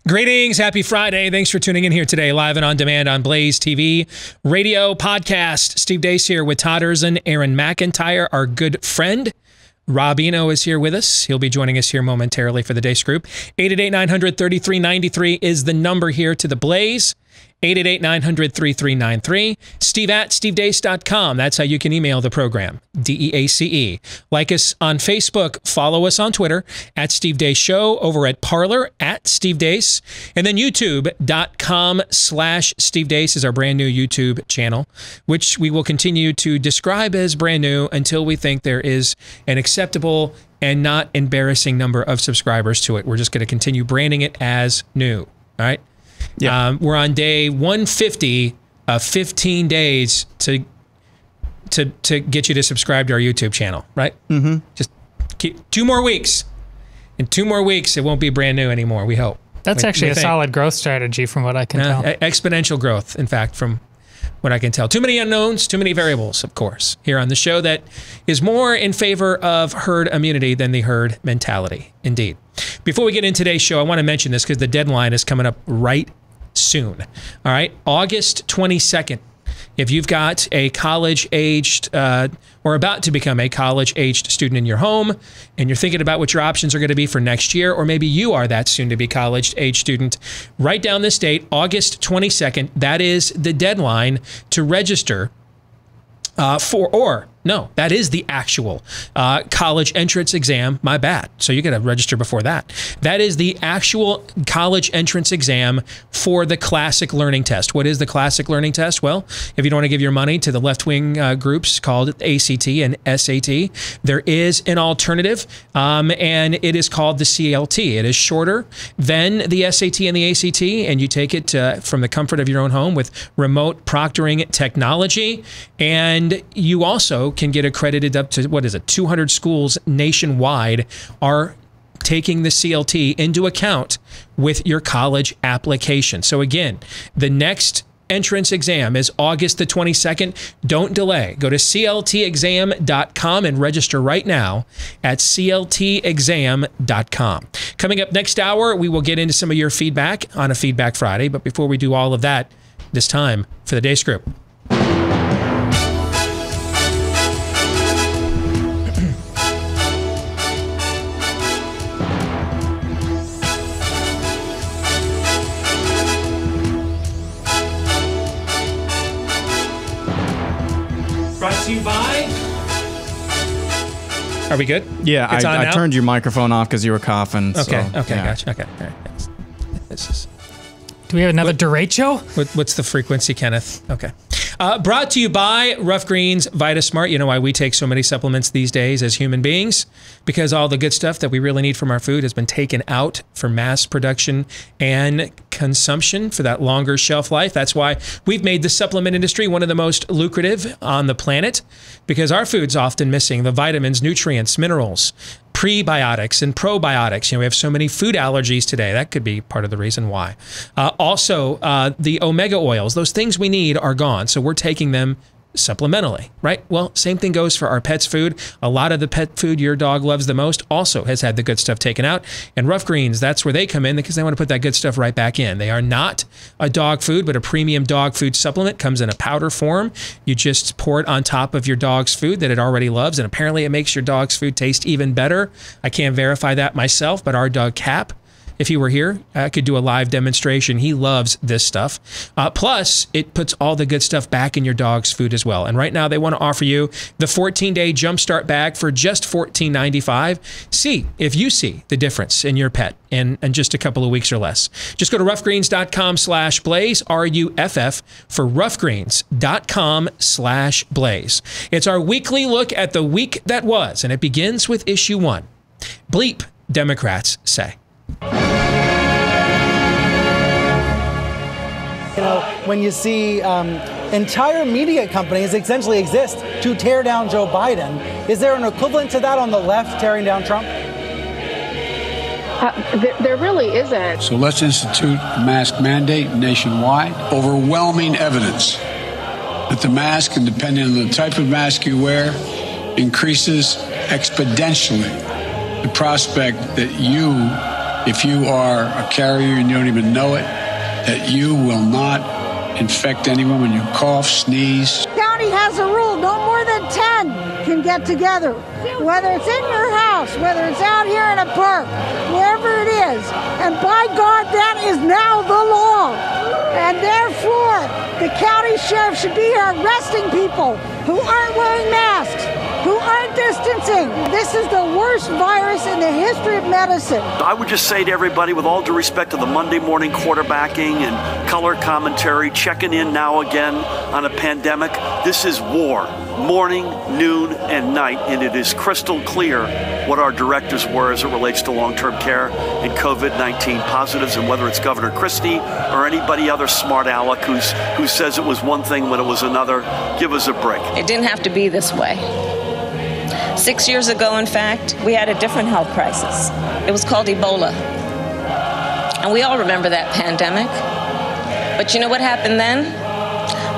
Greetings. Happy Friday. Thanks for tuning in here today, live and on demand on Blaze TV, radio, podcast. Steve Deace here with Todd Erzin, Aaron McIntyre, our good friend. Rob Eno is here with us. He'll be joining us here momentarily for the Deace Group. 888-900-3393 is the number here to the Blaze. 888-900-3393. Steve at stevedeace.com. That's how you can email the program. DEACE. Like us on Facebook. Follow us on Twitter at Steve Deace Show. Over at Parler at Steve Deace. And then YouTube.com/Steve Deace is our brand new YouTube channel, which we will continue to describe as brand new until we think there is an acceptable and not embarrassing number of subscribers to it. We're just going to continue branding it as new. All right? Yeah. We're on day 150 of 15 days to get you to subscribe to our YouTube channel, right? Mm-hmm. Just keep 2 more weeks. In 2 more weeks, it won't be brand new anymore, we hope. That's actually a solid growth strategy from what I can tell. Exponential growth, in fact, from what I can tell. Too many unknowns, too many variables, of course, here on the show that is more in favor of herd immunity than the herd mentality, indeed. Before we get into today's show, I want to mention this because the deadline is coming up right soon. All right, August 22nd. If you've got a college-aged or about to become a college-aged student in your home and you're thinking about what your options are going to be for next year, or maybe you are that soon-to-be college-aged student, write down this date, August 22nd. That is the deadline to register that is the actual college entrance exam. My bad. So you got to register before that. That is the actual college entrance exam for the Classic Learning Test. What is the Classic Learning Test? Well, if you don't want to give your money to the left-wing groups called ACT and SAT, there is an alternative, and it is called the CLT. It is shorter than the SAT and the ACT, and you take it from the comfort of your own home with remote proctoring technology, and you also can get accredited up to, 200 schools nationwide are taking the CLT into account with your college application. So again, the next entrance exam is August the 22nd. Don't delay. Go to cltexam.com and register right now at cltexam.com. Coming up next hour, we will get into some of your feedback on a Feedback Friday. But before we do all of that, this time for the Deace Group. Are we good? Yeah, I turned your microphone off because you were coughing. Okay, so, okay, yeah. Gotcha. Okay, all right. Thanks. This is. Do we have another derecho? What's the frequency, Kenneth? Okay. Brought to you by Rough Greens VitaSmart. You know why we take so many supplements these days as human beings? Because all the good stuff that we really need from our food has been taken out for mass production and consumption for that longer shelf life. That's why we've made the supplement industry one of the most lucrative on the planet, because our food's often missing the vitamins, nutrients, minerals, prebiotics and probiotics. You know, we have so many food allergies today. That could be part of the reason why. Also, the omega oils, those things we need are gone. So we're taking them supplementally, right? Well, same thing goes for our pet's food. A lot of the pet food your dog loves the most also has had the good stuff taken out. And Rough Greens, that's where they come in because they want to put that good stuff right back in. They are not a dog food, but a premium dog food supplement. Comes in a powder form. You just pour it on top of your dog's food that it already loves, and apparently it makes your dog's food taste even better. I can't verify that myself, but our dog Cap, if he were here, I could do a live demonstration. He loves this stuff. Plus, it puts all the good stuff back in your dog's food as well. And right now, they want to offer you the 14-day Jumpstart bag for just $14.95. See if you see the difference in your pet in just a couple of weeks or less. Just go to roughgreens.com/blaze, RUFF, for roughgreens.com/blaze. It's our weekly look at the week that was, and it begins with issue 1. Bleep, Democrats say. You know, when you see entire media companies essentially exist to tear down Joe Biden, is there an equivalent to that on the left tearing down Trump? There really isn't. So let's institute a mask mandate nationwide. Overwhelming evidence that the mask, and depending on the type of mask you wear, increases exponentially the prospect that you if you are a carrier and you don't even know it, that you will not infect anyone when you cough, sneeze. County has a rule, no more than 10 can get together. Whether it's in your house, whether it's out here in a park, wherever it is. And by God, that is now the law. And therefore, the county sheriff should be here arresting people who aren't wearing masks, who aren't distancing. This is the worst virus in the history of medicine. I would just say to everybody, with all due respect to the Monday morning quarterbacking and color commentary, checking in now again on a pandemic, this is war, morning, noon, and night, and it is crystal clear what our directives were as it relates to long-term care and COVID-19 positives, and whether it's Governor Christie or anybody other smart aleck who says it was one thing when it was another, give us a break. It didn't have to be this way. 6 years ago, in fact, we had a different health crisis. It was called Ebola. And we all remember that pandemic. But you know what happened then?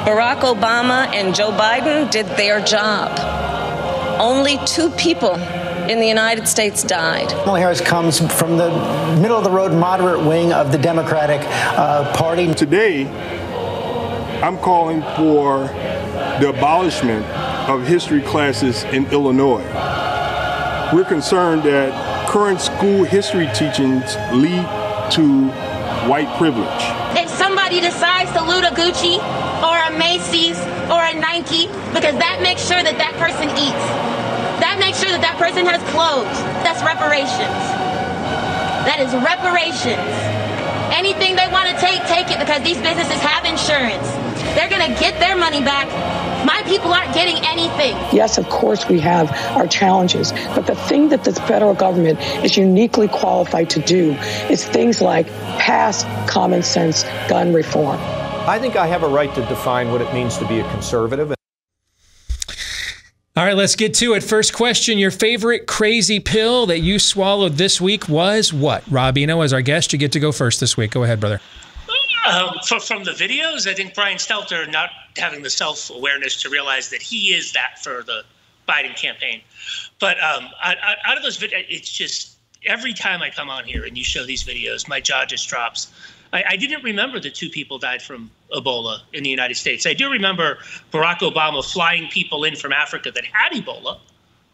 Barack Obama and Joe Biden did their job. Only 2 people in the United States died. Kamala Harris comes from the middle-of-the-road moderate wing of the Democratic Party. Today, I'm calling for the abolishment of history classes in Illinois. We're concerned that current school history teachings lead to white privilege. If somebody decides to loot a Gucci or a Macy's or a Nike, because that makes sure that that person eats. That makes sure that that person has clothes. That's reparations. That is reparations. Anything they want to take it, because these businesses have insurance. They're going to get their money back. My people aren't getting anything. Yes, of course we have our challenges, but the thing that the federal government is uniquely qualified to do is things like pass common sense gun reform. I think I have a right to define what it means to be a conservative. All right, let's get to it. First question, your favorite crazy pill that you swallowed this week was what? Rob Eno, as our guest, you get to go first this week. Go ahead, brother. From the videos, I think Brian Stelter not having the self-awareness to realize that he is that for the Biden campaign. But out of those videos, it's just every time I come on here and you show these videos, my jaw just drops. I didn't remember that 2 people died from Ebola in the United States. I do remember Barack Obama flying people in from Africa that had Ebola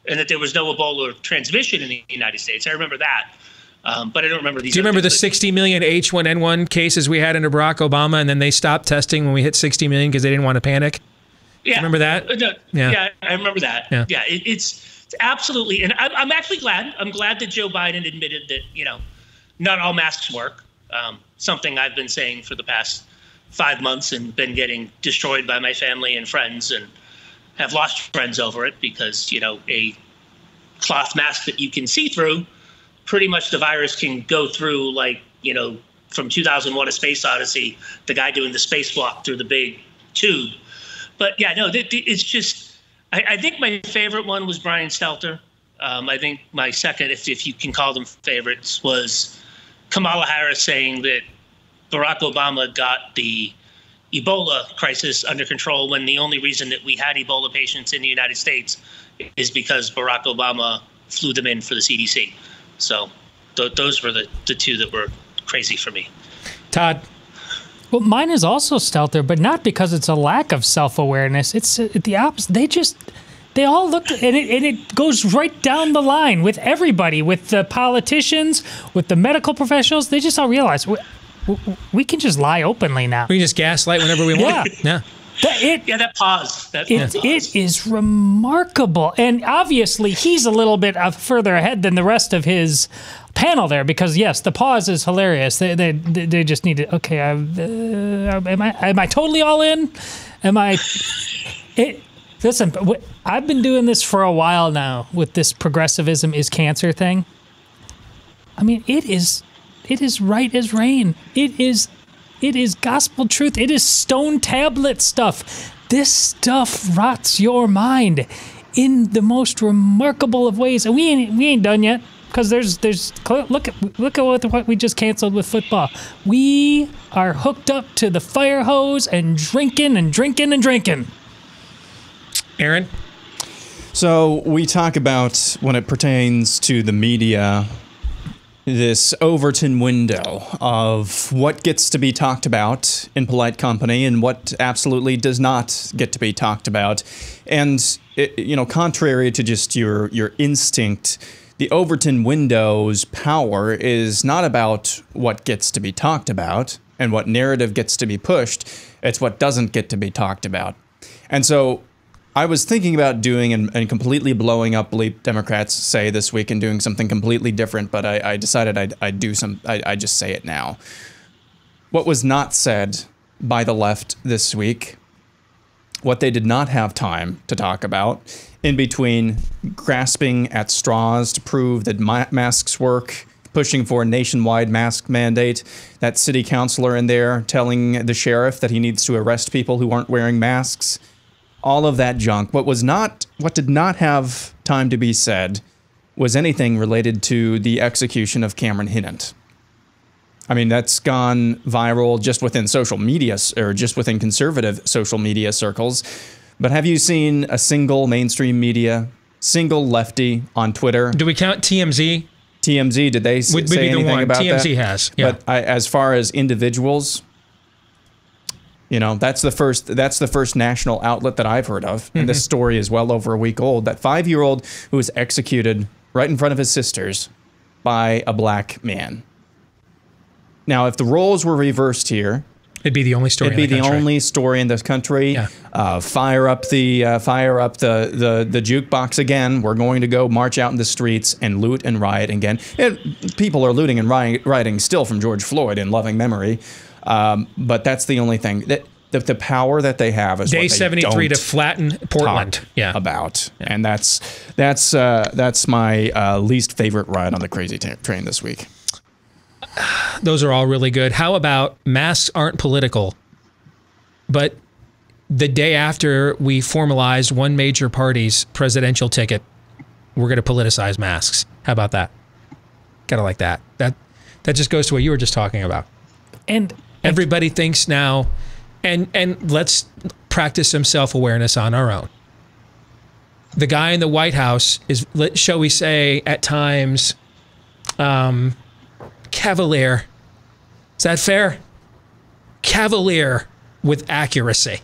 and that there was no Ebola transmission in the United States. I remember that. But I don't remember these. Do you remember the 60 million H1N1 cases we had under Barack Obama, and then they stopped testing when we hit 60 million because they didn't want to panic? Yeah. Do you remember that? No, yeah, I remember that. Yeah, it's absolutely. And I'm actually glad. I'm glad that Joe Biden admitted that, not all masks work. Something I've been saying for the past 5 months and been getting destroyed by my family and friends and have lost friends over it because, a cloth mask that you can see through, pretty much the virus can go through, like, from 2001: A Space Odyssey, the guy doing the spacewalk through the big tube. But yeah, no, it's just, I think my favorite one was Brian Stelter. I think my second, if you can call them favorites, was Kamala Harris saying that Barack Obama got the Ebola crisis under control when the only reason that we had Ebola patients in the United States is because Barack Obama flew them in for the CDC. So those were the 2 that were crazy for me. Todd? Well, mine is also Stelter, but not because it's a lack of self-awareness. It's the opposite. They all look, and it goes right down the line with everybody, with the politicians, with the medical professionals. They just all realize we can just lie openly now. We can just gaslight whenever we want. Yeah. That pause. It is remarkable. And obviously, he's a little bit further ahead than the rest of his panel there because, yes, the pause is hilarious. They just need to, okay, am I totally all in? Listen, I've been doing this for a while now with this progressivism is cancer thing. I mean, it is right as rain. It is gospel truth. It is stone tablet stuff. This stuff rots your mind in the most remarkable of ways. And we ain't done yet because there's look at what we just canceled with football. We are hooked up to the fire hose and drinking and drinking and drinking. Aaron? So we talk about when it pertains to the media, this Overton window of what gets to be talked about in polite company and what absolutely does not get to be talked about. And, contrary to just your instinct, the Overton window's power is not about what gets to be talked about and what narrative gets to be pushed. It's what doesn't get to be talked about. And so I was thinking about doing and completely blowing up Bleep Democrats say this week and doing something completely different, but I decided I'd just say it now. What was not said by the left this week, what they did not have time to talk about, in between grasping at straws to prove that masks work, pushing for a nationwide mask mandate, that city councilor in there telling the sheriff that he needs to arrest people who aren't wearing masks, all of that junk. What did not have time to be said was anything related to the execution of Cameron Hinnant. I mean, that's gone viral just within social media, or just within conservative social media circles. But have you seen a single mainstream media, single lefty on Twitter? Do we count TMZ? TMZ, did they say anything about that? TMZ has, yeah. But as far as individuals, that's the first national outlet that I've heard of. And this story is well over a week old. That 5-year-old who was executed right in front of his sisters by a black man. Now, if the roles were reversed here, it'd be the only story. It'd be the only story in this country. Yeah. Fire up the jukebox again. We're going to go march out in the streets and loot and riot again. People are looting and rioting still from George Floyd in loving memory. But that's the only thing. The power that they have is Day what they 73 don't to flatten Portland. Talk about. Yeah. And that's my least favorite ride on the crazy train this week. Those are all really good. How about masks aren't political, but the day after we formalized one major party's presidential ticket, we're going to politicize masks. How about that? Gotta like that. That just goes to what you were just talking about. And everybody thinks now, and let's practice some self-awareness on our own. The guy in the White House is, shall we say, at times, cavalier. Is that fair? Cavalier with accuracy.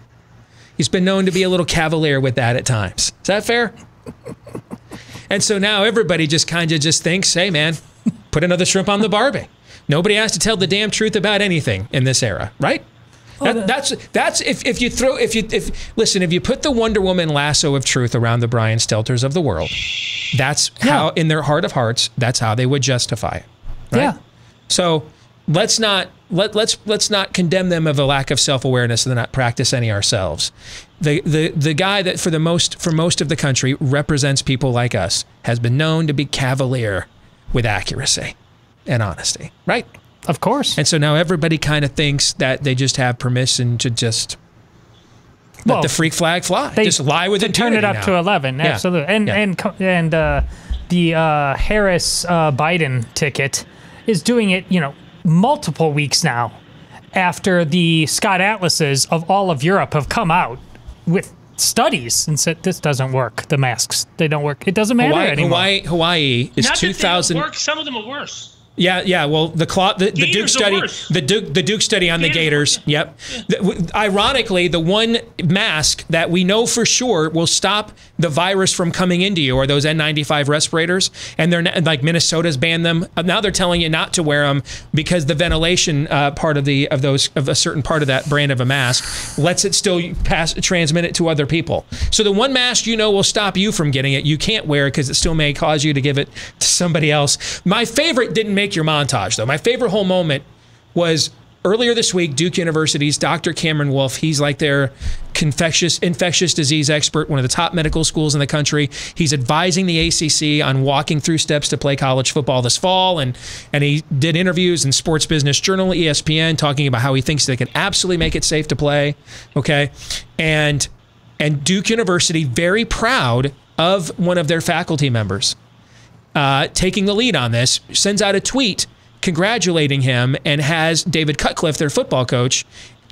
He's been known to be a little cavalier with that at times. Is that fair? And so now everybody just kind of just thinks, hey man, put another shrimp on the Barbie. Nobody has to tell the damn truth about anything in this era, right? That's if you put the Wonder Woman lasso of truth around the Brian Stelters of the world, that's how, in their heart of hearts, that's how they would justify it. Right? Yeah. So let's not condemn them of a lack of self-awareness and then not practice any ourselves. The guy that for most of the country represents people like us has been known to be cavalier with accuracy and honesty, right? Of course. And so now everybody kind of thinks that they just have permission to just let the freak flag fly. Just lie with turn impunity it up now. to 11. Yeah. Absolutely. And the Harris Biden ticket is doing it, multiple weeks now after the Scott Atlases of all of Europe have come out with studies and said this doesn't work. The masks, they don't work. It doesn't matter anymore. Hawaii is 2,000. Work. Some of them are worse. Yeah. Well, the Duke study, the Duke study on the Gators. Yep. Ironically, the one mask that we know for sure will stop the virus from coming into you are those N95 respirators, and they're like Minnesota's banned them. Now they're telling you not to wear them because the ventilation part of a certain part of that brand of a mask lets it still transmit it to other people. So the one mask will stop you from getting it. You can't wear it because it still may cause you to give it to somebody else. My favorite didn't make your montage though. My favorite whole moment was earlier this week. Duke University's Dr. Cameron Wolf, he's like their infectious disease expert, one of the top medical schools in the country. He's advising the ACC on walking through steps to play college football this fall, and he did interviews in Sports Business Journal, ESPN, talking about how he thinks they can absolutely make it safe to play. Okay, and Duke University, very proud of one of their faculty members taking the lead on this, sends out a tweet congratulating him and has David Cutcliffe, their football coach,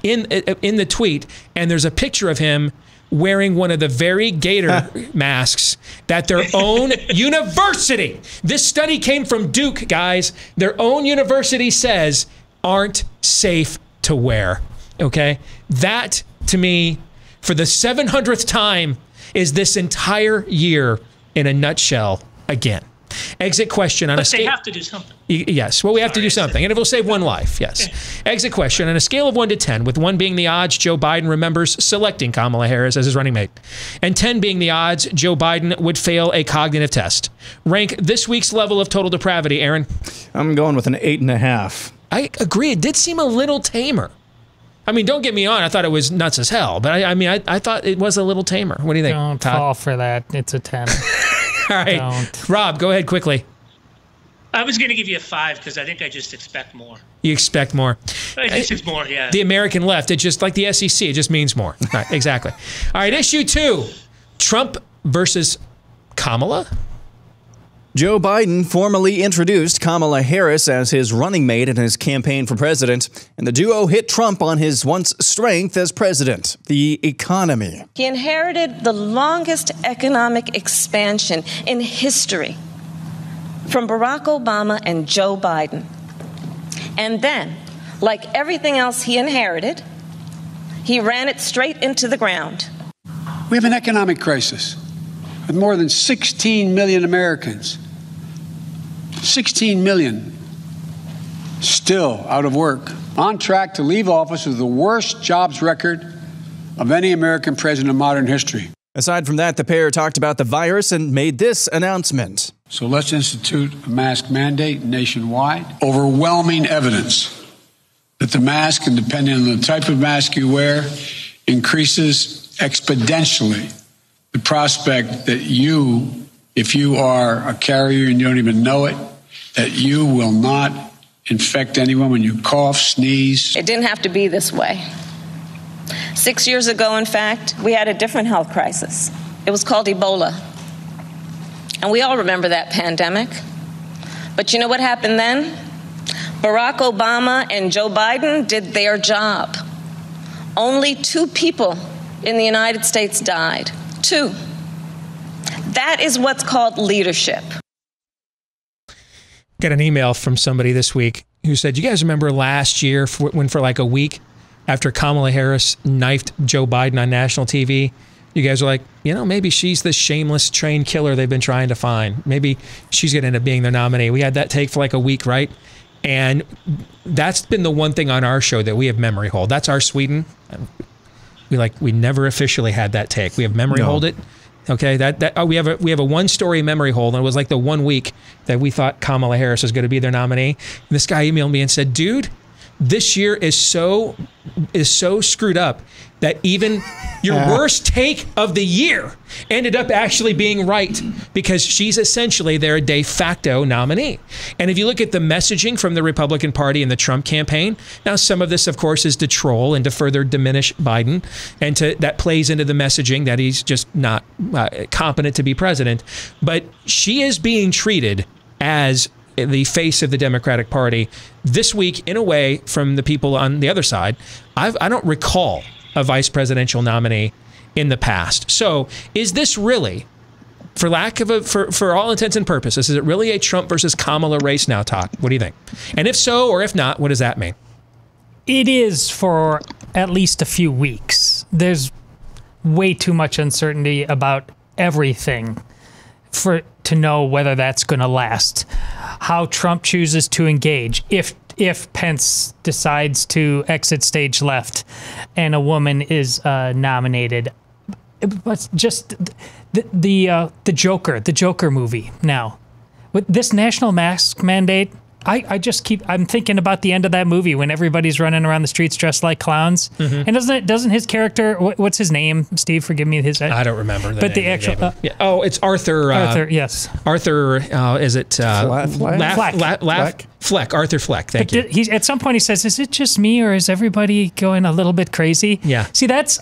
in the tweet. And there's a picture of him wearing one of the very gator masks that their own university, this study came from Duke, guys, their own university says aren't safe to wear. Okay? That, to me, for the 700th time, is this entire year in a nutshell again. Exit question on a scale. But they have to do something. Yes. Well, we have to do something, and it will save one life. Yes. Okay. Exit question on a scale of 1 to 10, with 1 being the odds Joe Biden remembers selecting Kamala Harris as his running mate, and 10 being the odds Joe Biden would fail a cognitive test. Rank this week's level of total depravity, Aaron. I'm going with an 8.5. I agree. It did seem a little tamer. I mean, don't get me on. I thought it was nuts as hell, but I thought it was a little tamer. What do you think, Don't Todd? fall for that. It's a 10. All right. Don't. Rob, go ahead quickly. I was going to give you a 5 because I think I just expect more. You expect more. I just expect more, yeah. The American left, it just like the SEC, it just means more. Right, exactly. All right, issue 2, Trump versus Kamala. Joe Biden formally introduced Kamala Harris as his running mate in his campaign for president, and the duo hit Trump on his once strength as president, the economy. He inherited the longest economic expansion in history from Barack Obama and Joe Biden. And then, like everything else he inherited, he ran it straight into the ground. We have an economic crisis with more than 16 million Americans. 16 million still out of work, on track to leave office with the worst jobs record of any American president in modern history. Aside from that, the pair talked about the virus and made this announcement. So let's institute a mask mandate nationwide. Overwhelming evidence that the mask, and depending on the type of mask you wear, increases exponentially the prospect that you, if you are a carrier and you don't even know it, that you will not infect anyone when you cough, sneeze. It didn't have to be this way. 6 years ago, in fact, we had a different health crisis. It was called Ebola. And we all remember that pandemic. But you know what happened then? Barack Obama and Joe Biden did their job. Only 2 people in the United States died. 2. That is what's called leadership. Got an email from somebody this week who said, you guys remember last year when for like a week after Kamala Harris knifed Joe Biden on national TV, you guys are like, maybe she's the shameless train killer they've been trying to find. Maybe she's going to end up being their nominee. We had that take for like a week, right? And that's been the one thing on our show that we have memory hold. That's our Sweden. We never officially had that take. We have memory hold it. Okay, we have a 1-story memory hold, and it was like the 1 week that we thought Kamala Harris was going to be their nominee. And this guy emailed me and said, dude, this year is so screwed up that even your worst take of the year ended up actually being right, because she's essentially their de facto nominee. And if you look at the messaging from the Republican Party and the Trump campaign, now some of this, of course, is to troll and to further diminish Biden, and that plays into the messaging that he's just not competent to be president. But she is being treated as the face of the Democratic Party this week, in a way, from the people on the other side. I don't recall a vice presidential nominee in the past. So is this really, for all intents and purposes, is it really a Trump versus Kamala race now, Todd? What do you think? And if so, or if not, what does that mean? It is for at least a few weeks. There's way too much uncertainty about everything to know whether that's going to last. How Trump chooses to engage, if Pence decides to exit stage left and a woman is nominated. But just the Joker movie now. With this national mask mandate, I'm thinking about the end of that movie when everybody's running around the streets dressed like clowns. Mm-hmm. And doesn't his character, what's his name? Steve, forgive me. I don't remember. But the actual, it's Arthur. Arthur, yes. Arthur, is it Fleck? Arthur Fleck. Thank you. At some point he says, "Is it just me, or is everybody going a little bit crazy?" Yeah. See, that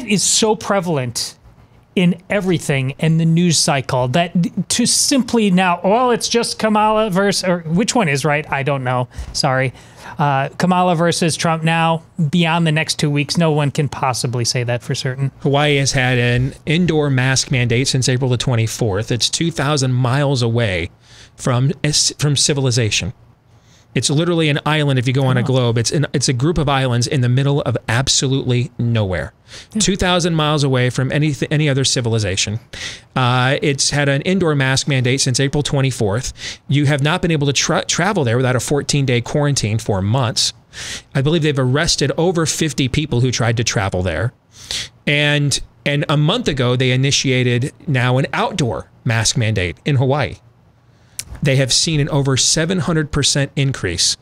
is so prevalent in everything in the news cycle, that to simply now, it's just Kamala versus, or which one is right? I don't know. Sorry. Kamala versus Trump now, beyond the next 2 weeks, no one can possibly say that for certain. Hawaii has had an indoor mask mandate since April the 24th. It's 2,000 miles away from civilization. It's literally an island if you go on a globe. It's a group of islands in the middle of absolutely nowhere. 2,000 miles away from any other civilization. It's had an indoor mask mandate since April 24th. You have not been able to travel there without a 14-day quarantine for months. I believe they've arrested over 50 people who tried to travel there. And a month ago, they initiated now an outdoor mask mandate in Hawaii. They have seen an over 700% increase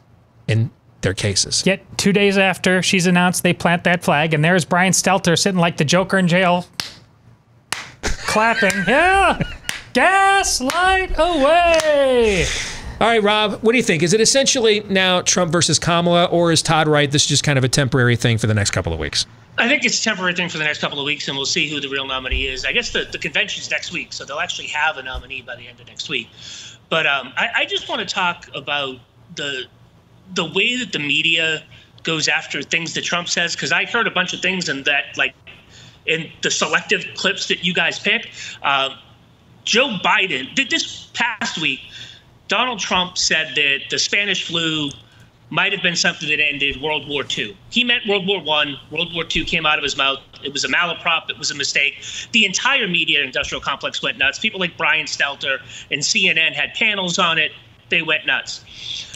in their cases. Yet 2 days after she's announced, they plant that flag, and there's Brian Stelter sitting like the Joker in jail, clapping. Yeah, gaslight away. All right, Rob, what do you think? Is it essentially now Trump versus Kamala, or is Todd right? This is just kind of a temporary thing for the next couple of weeks? I think it's a temporary thing for the next couple of weeks, and we'll see who the real nominee is. I guess the convention's next week, so they'll actually have a nominee by the end of next week. But I just want to talk about the way that the media goes after things that Trump says, because I heard a bunch of things in that, like in the selective clips that you guys pick. Joe Biden, this past week, Donald Trump said that the Spanish flu might have been something that ended World War II. He meant World War I. World War II came out of his mouth. It was a malaprop. It was a mistake. The entire media industrial complex went nuts. People like Brian Stelter and CNN had panels on it. They went nuts.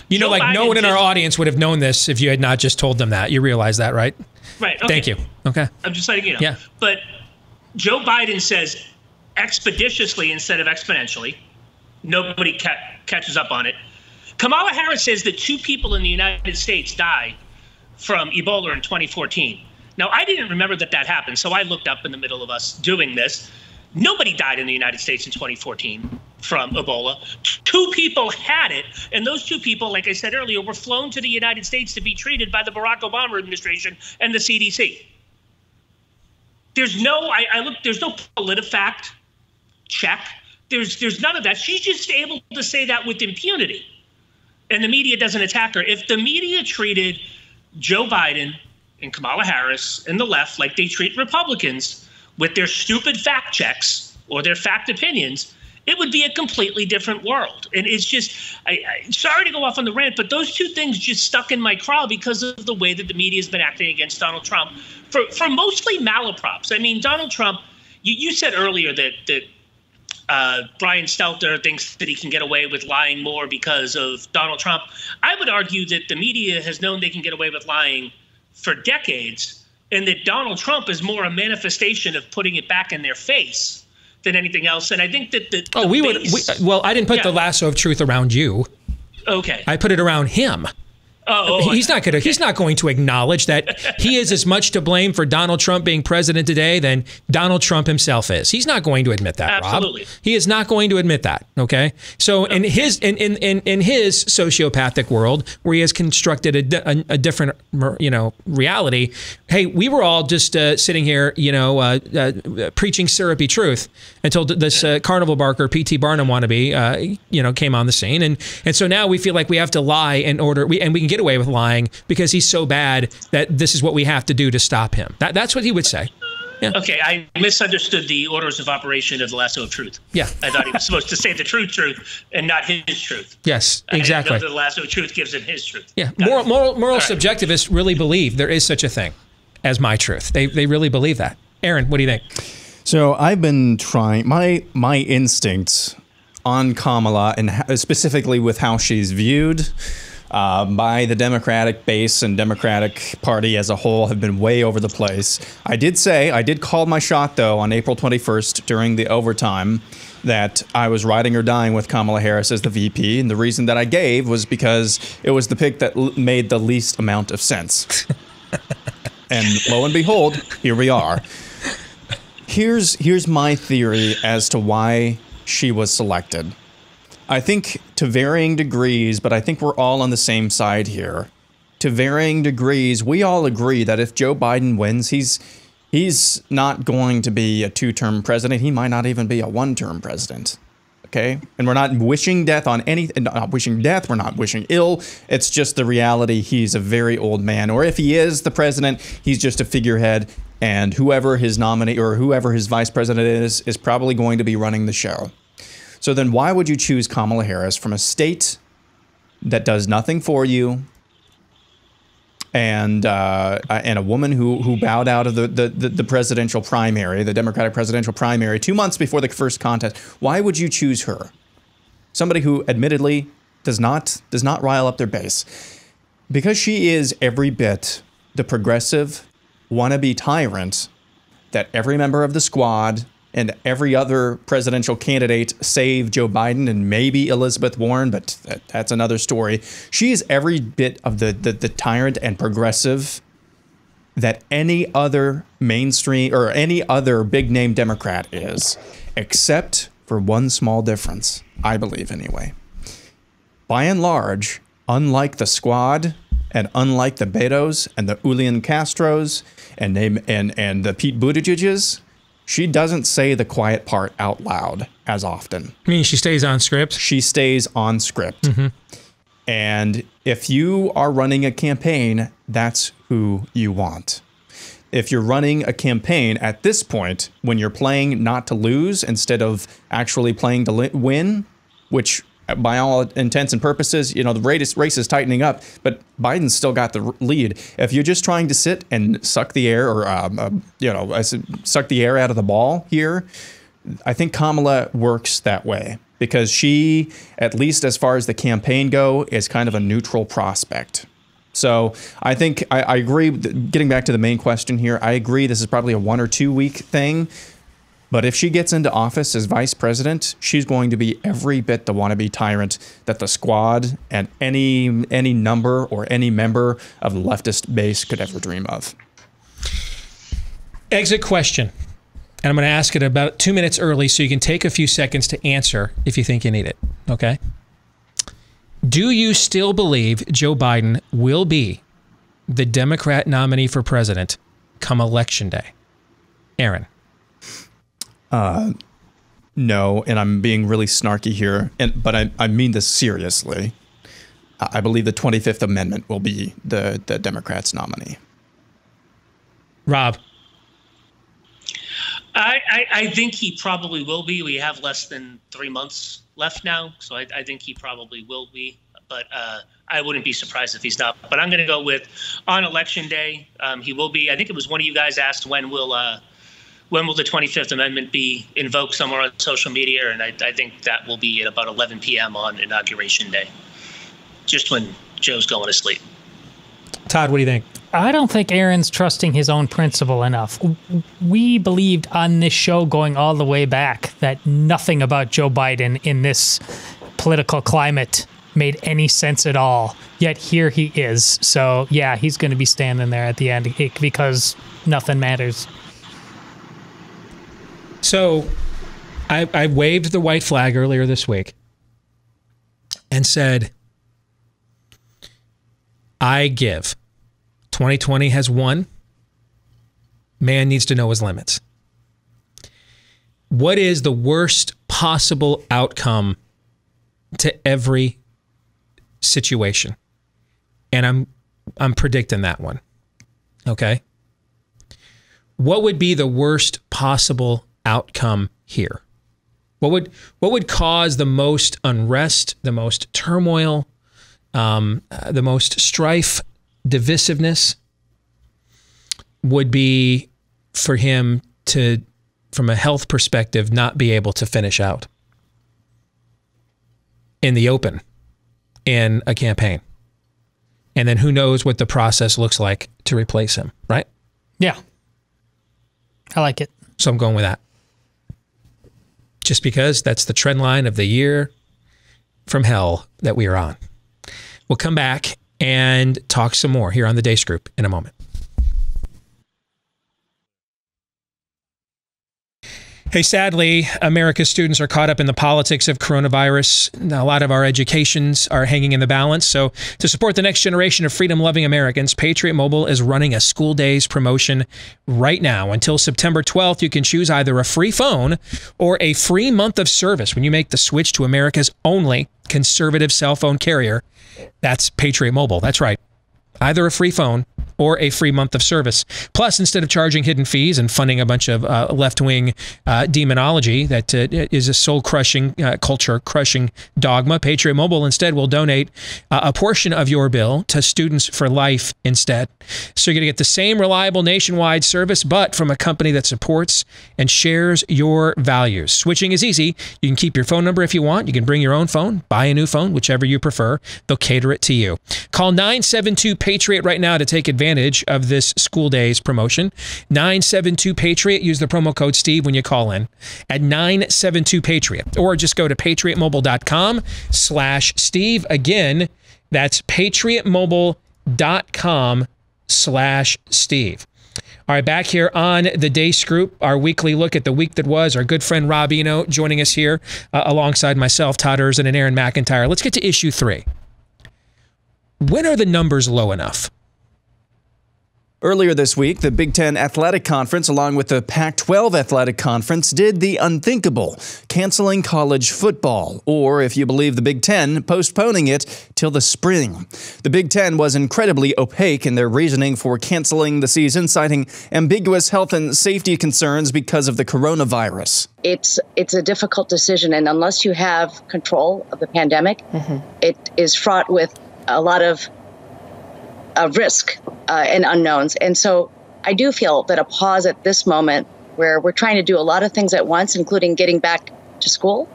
You know, like no one in our audience would have known this if you had not just told them that. You realize that, right? Right. Okay. Thank you. Okay. I'm just letting you know. Yeah. But Joe Biden says expeditiously instead of exponentially. Nobody catches up on it. Kamala Harris says that 2 people in the United States died from Ebola in 2014. Now, I didn't remember that happened, so I looked up in the middle of us doing this. Nobody died in the United States in 2014 from Ebola. 2 people had it, and those 2 people, like I said earlier, were flown to the United States to be treated by the Barack Obama administration and the CDC. There's no, there's no PolitiFact check. There's none of that. She's just able to say that with impunity. And the media doesn't attack her. If the media treated Joe Biden and Kamala Harris and the left like they treat Republicans with their stupid fact checks or their fact opinions, it would be a completely different world. And it's just, sorry to go off on the rant, but those 2 things just stuck in my craw because of the way that the media has been acting against Donald Trump for mostly malaprops. I mean, Donald Trump, you said earlier that Brian Stelter thinks that he can get away with lying more because of Donald Trump. I would argue that the media has known they can get away with lying for decades, and that Donald Trump is more a manifestation of putting it back in their face than anything else. And I think that well, I didn't put the lasso of truth around you. Okay. I put it around him. He's not going to acknowledge that he is as much to blame for Donald Trump being president today than Donald Trump himself is. He's not going to admit that, Absolutely. Rob. He is not going to admit that. Okay. So in his sociopathic world, where he has constructed a different reality, hey, we were all just sitting here preaching syrupy truth until this carnival barker P.T. Barnum wannabe came on the scene, and so now we feel like we have to lie in order we can get away with lying because he's so bad that this is what we have to do to stop him. That's what he would say. Yeah. Okay, I misunderstood the orders of operation of the lasso of truth. Yeah. I thought he was supposed to say the truth and not his truth. Yes, exactly. I didn't know the lasso of truth gives him his truth. Yeah, moral subjectivists really believe there is such a thing as my truth. They really believe that. Aaron, what do you think? So I've been trying, my instincts on Kamala, and specifically with how she's viewed by the Democratic base and Democratic Party as a whole, have been way over the place. I did call my shot, though, on April 21st during the overtime that I was riding or dying with Kamala Harris as the VP. And the reason that I gave was because it was the pick that made the least amount of sense. And lo and behold, here we are. Here's my theory as to why she was selected. I think to varying degrees, but I think we're all on the same side here. To varying degrees, we all agree that if Joe Biden wins, he's not going to be a 2-term president. He might not even be a 1-term president. Okay, and we're not wishing death on anything. Not wishing death. We're not wishing ill. It's just the reality. He's a very old man, or if he is the president, he's just a figurehead. And whoever his nominee or whoever his vice president is probably going to be running the show. So then, why would you choose Kamala Harris from a state that does nothing for you, and a woman who bowed out of the presidential primary, the Democratic presidential primary, 2 months before the first contest? Why would you choose her? Somebody who admittedly does not rile up their base, because she is every bit the progressive wannabe tyrant that every member of the squad and every other presidential candidate, save Joe Biden and maybe Elizabeth Warren, but that's another story. She is every bit of the tyrant and progressive that any other mainstream or any other big name Democrat is, except for one small difference, I believe anyway. By and large, unlike the squad and unlike the Betos and the Julian Castros and the Pete Buttigiegs, she doesn't say the quiet part out loud as often. I mean, she stays on script? She stays on script. And if you are running a campaign, that's who you want. If you're running a campaign at this point, when you're playing not to lose instead of actually playing to win, which by all intents and purposes, the race is tightening up, but Biden's still got the lead. If you're just trying to sit and suck the air or, suck the air out of the ball here, I think Kamala works that way because she, at least as far as the campaign go, is kind of a neutral prospect. So I think I agree. Getting back to the main question here, I agree this is probably a 1 or 2 week thing. But if she gets into office as vice president, she's going to be every bit the wannabe tyrant that the squad and any number or any member of the leftist base could ever dream of. Exit question. And I'm going to ask it about 2 minutes early so you can take a few seconds to answer if you think you need it. Okay? Do you still believe Joe Biden will be the Democrat nominee for president come election day? Aaron. No, and I'm being really snarky here, but I mean this seriously. I believe the 25th Amendment will be the Democrats' nominee. Rob. I think he probably will be. We have less than 3 months left now, so I think he probably will be. But I wouldn't be surprised if he's not. But I'm going to go with on election day, he will be. I think it was one of you guys asked when will the 25th Amendment be invoked somewhere on social media? And I think that will be at about 11 p.m. on Inauguration Day, just when Joe's going to sleep. Todd, what do you think? I don't think Aaron's trusting his own principle enough. We believed on this show going all the way back that nothing about Joe Biden in this political climate made any sense at all. Yet here he is. So, yeah, he's going to be standing there at the end because nothing matters. So I waved the white flag earlier this week and said, I give. 2020 has won. Man needs to know his limits. What is the worst possible outcome to every situation? And I'm predicting that one. Okay? What would be the worst possible outcome here? What would cause the most unrest, the most turmoil, the most strife, divisiveness? Would be for him to, from a health perspective, not be able to finish out in the open in a campaign. And then who knows what the process looks like to replace him, right? Yeah. I like it. So I'm going with that. Just because that's the trend line of the year from hell that we are on. We'll come back and talk some more here on the Deace Group in a moment. Hey, sadly, America's students are caught up in the politics of coronavirus. A lot of our educations are hanging in the balance. So to support the next generation of freedom-loving Americans, Patriot Mobile is running a school days promotion right now. Until September 12th, you can choose either a free phone or a free month of service when you make the switch to America's only conservative cell phone carrier. That's Patriot Mobile. That's right. Either a free phone or a free month of service. Plus, instead of charging hidden fees and funding a bunch of left-wing demonology that is a soul-crushing, culture-crushing dogma, Patriot Mobile instead will donate a portion of your bill to Students for Life instead. So you're going to get the same reliable nationwide service, but from a company that supports and shares your values. Switching is easy. You can keep your phone number if you want. You can bring your own phone, buy a new phone, whichever you prefer. They'll cater it to you. Call 972-PATRIOT right now to take advantage of this school days promotion. 972-PATRIOT. Use the promo code Steve when you call in at 972-PATRIOT. Or just go to patriotmobile.com/Steve. Again, that's patriotmobile.com/Steve. All right, back here on the Day Scoop, our weekly look at the week that was. Our good friend Rob Eno joining us here alongside myself, Todd Erzin, and Aaron McIntyre. Let's get to issue 3. When are the numbers low enough? Earlier this week, the Big Ten Athletic Conference, along with the Pac-12 Athletic Conference, did the unthinkable, canceling college football, or, if you believe the Big Ten, postponing it till the spring. The Big Ten was incredibly opaque in their reasoning for canceling the season, citing ambiguous health and safety concerns because of the coronavirus. It's a difficult decision, and unless you have control of the pandemic, it is fraught with a lot of risk and unknowns. And so I do feel that a pause at this moment, where we're trying to do a lot of things at once, including getting back to school,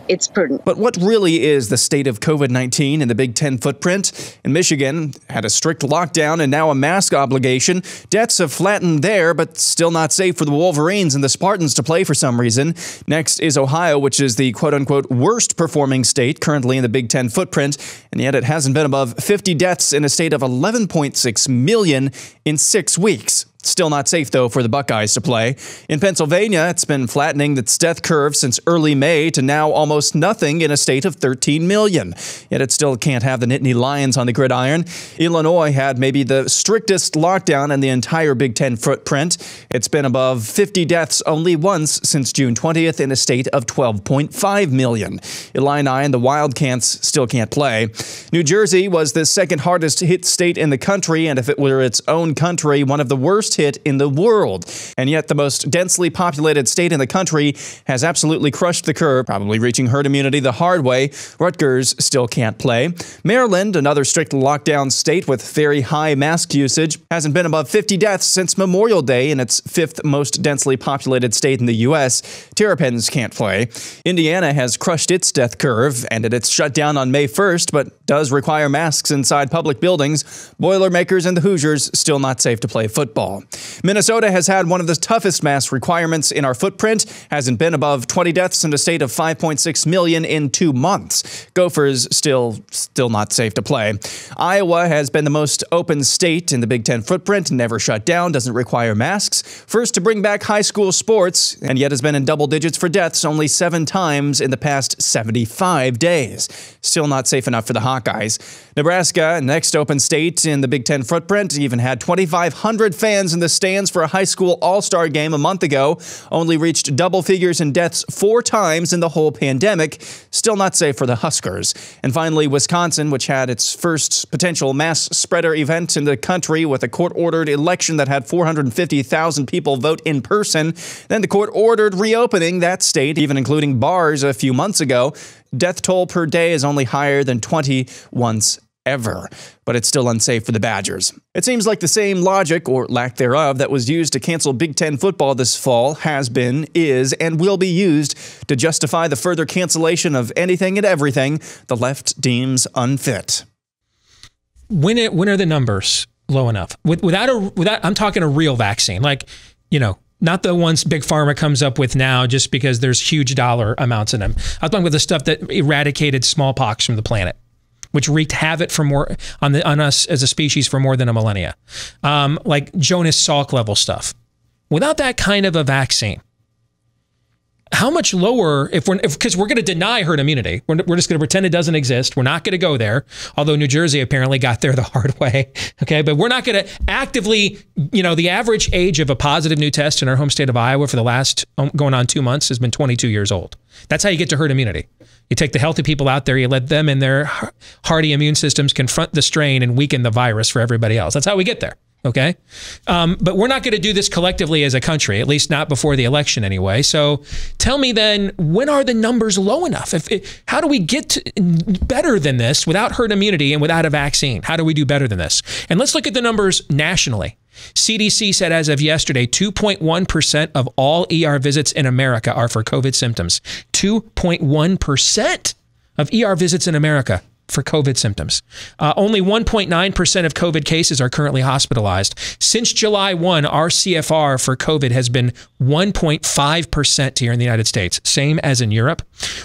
it's prudent. But what really is the state of COVID-19 in the Big Ten footprint? In Michigan, had a strict lockdown and now a mask obligation. Deaths have flattened there, but still not safe for the Wolverines and the Spartans to play for some reason. Next is Ohio, which is the quote-unquote worst performing state currently in the Big Ten footprint, and yet it hasn't been above 50 deaths in a state of 11.6 million in 6 weeks. Still not safe, though, for the Buckeyes to play. In Pennsylvania, it's been flattening its death curve since early May to now almost nothing in a state of 13 million. Yet it still can't have the Nittany Lions on the gridiron. Illinois had maybe the strictest lockdown in the entire Big Ten footprint. It's been above 50 deaths only once since June 20th in a state of 12.5 million. Illini and the Wildcats still can't play. New Jersey was the second hardest hit state in the country, and if it were its own country, one of the worst hit in the world. And yet the most densely populated state in the country has absolutely crushed the curve, probably reaching herd immunity the hard way. Rutgers still can't play. Maryland, another strict lockdown state with very high mask usage, hasn't been above 50 deaths since Memorial Day in its 5th most densely populated state in the U.S. Terrapins can't play. Indiana has crushed its death curve, and it's shut down on May 1st, but does require masks inside public buildings. Boilermakers and the Hoosiers still not safe to play football. Minnesota has had one of the toughest mask requirements in our footprint, hasn't been above 20 deaths in a state of 5.6 million in 2 months. Gophers still not safe to play. Iowa has been the most open state in the Big Ten footprint, never shut down, doesn't require masks. First to bring back high school sports, and yet has been in double digits for deaths only 7 times in the past 75 days. Still not safe enough for the Hawkeyes. Nebraska, next open state in the Big Ten footprint, even had 2,500 fans in the stands for a high school all-star game a month ago, only reached double figures in deaths 4 times in the whole pandemic. Still not safe for the Huskers. And finally, Wisconsin, which had its first potential mass spreader event in the country with a court-ordered election that had 450,000 people vote in person. Then the court ordered reopening that state, even including bars a few months ago. Death toll per day is only higher than 20 once ever, but it's still unsafe for the Badgers. It seems like the same logic, or lack thereof, that was used to cancel Big Ten football this fall has been, is, and will be used to justify the further cancellation of anything and everything the left deems unfit. When are the numbers low enough? Without I'm talking a real vaccine, like, you know, not the ones Big Pharma comes up with now just because there's huge dollar amounts in them. I'm talking about the stuff that eradicated smallpox from the planet, which wreaked havoc on us as a species for more than a millennia. Like Jonas Salk level stuff. Without that kind of a vaccine, how much lower because we're going to deny herd immunity. We're just going to pretend it doesn't exist. We're not going to go there. Although New Jersey apparently got there the hard way. Okay. But we're not going to actively, the average age of a positive new test in our home state of Iowa for the last going on 2 months has been 22 years old. That's how you get to herd immunity. You take the healthy people out there, you let them and their hardy immune systems confront the strain and weaken the virus for everybody else. That's how we get there. Okay. But we're not going to do this collectively as a country, at least not before the election anyway. So tell me then, when are the numbers low enough? How do we get better than this without herd immunity and without a vaccine? How do we do better than this? And let's look at the numbers nationally. CDC said as of yesterday, 2.1% of all ER visits in America are for COVID symptoms. 2.1% of ER visits in America for COVID symptoms. Only 1.9% of COVID cases are currently hospitalized. Since July 1, our CFR for COVID has been 1.5% here in the United States, same as in Europe.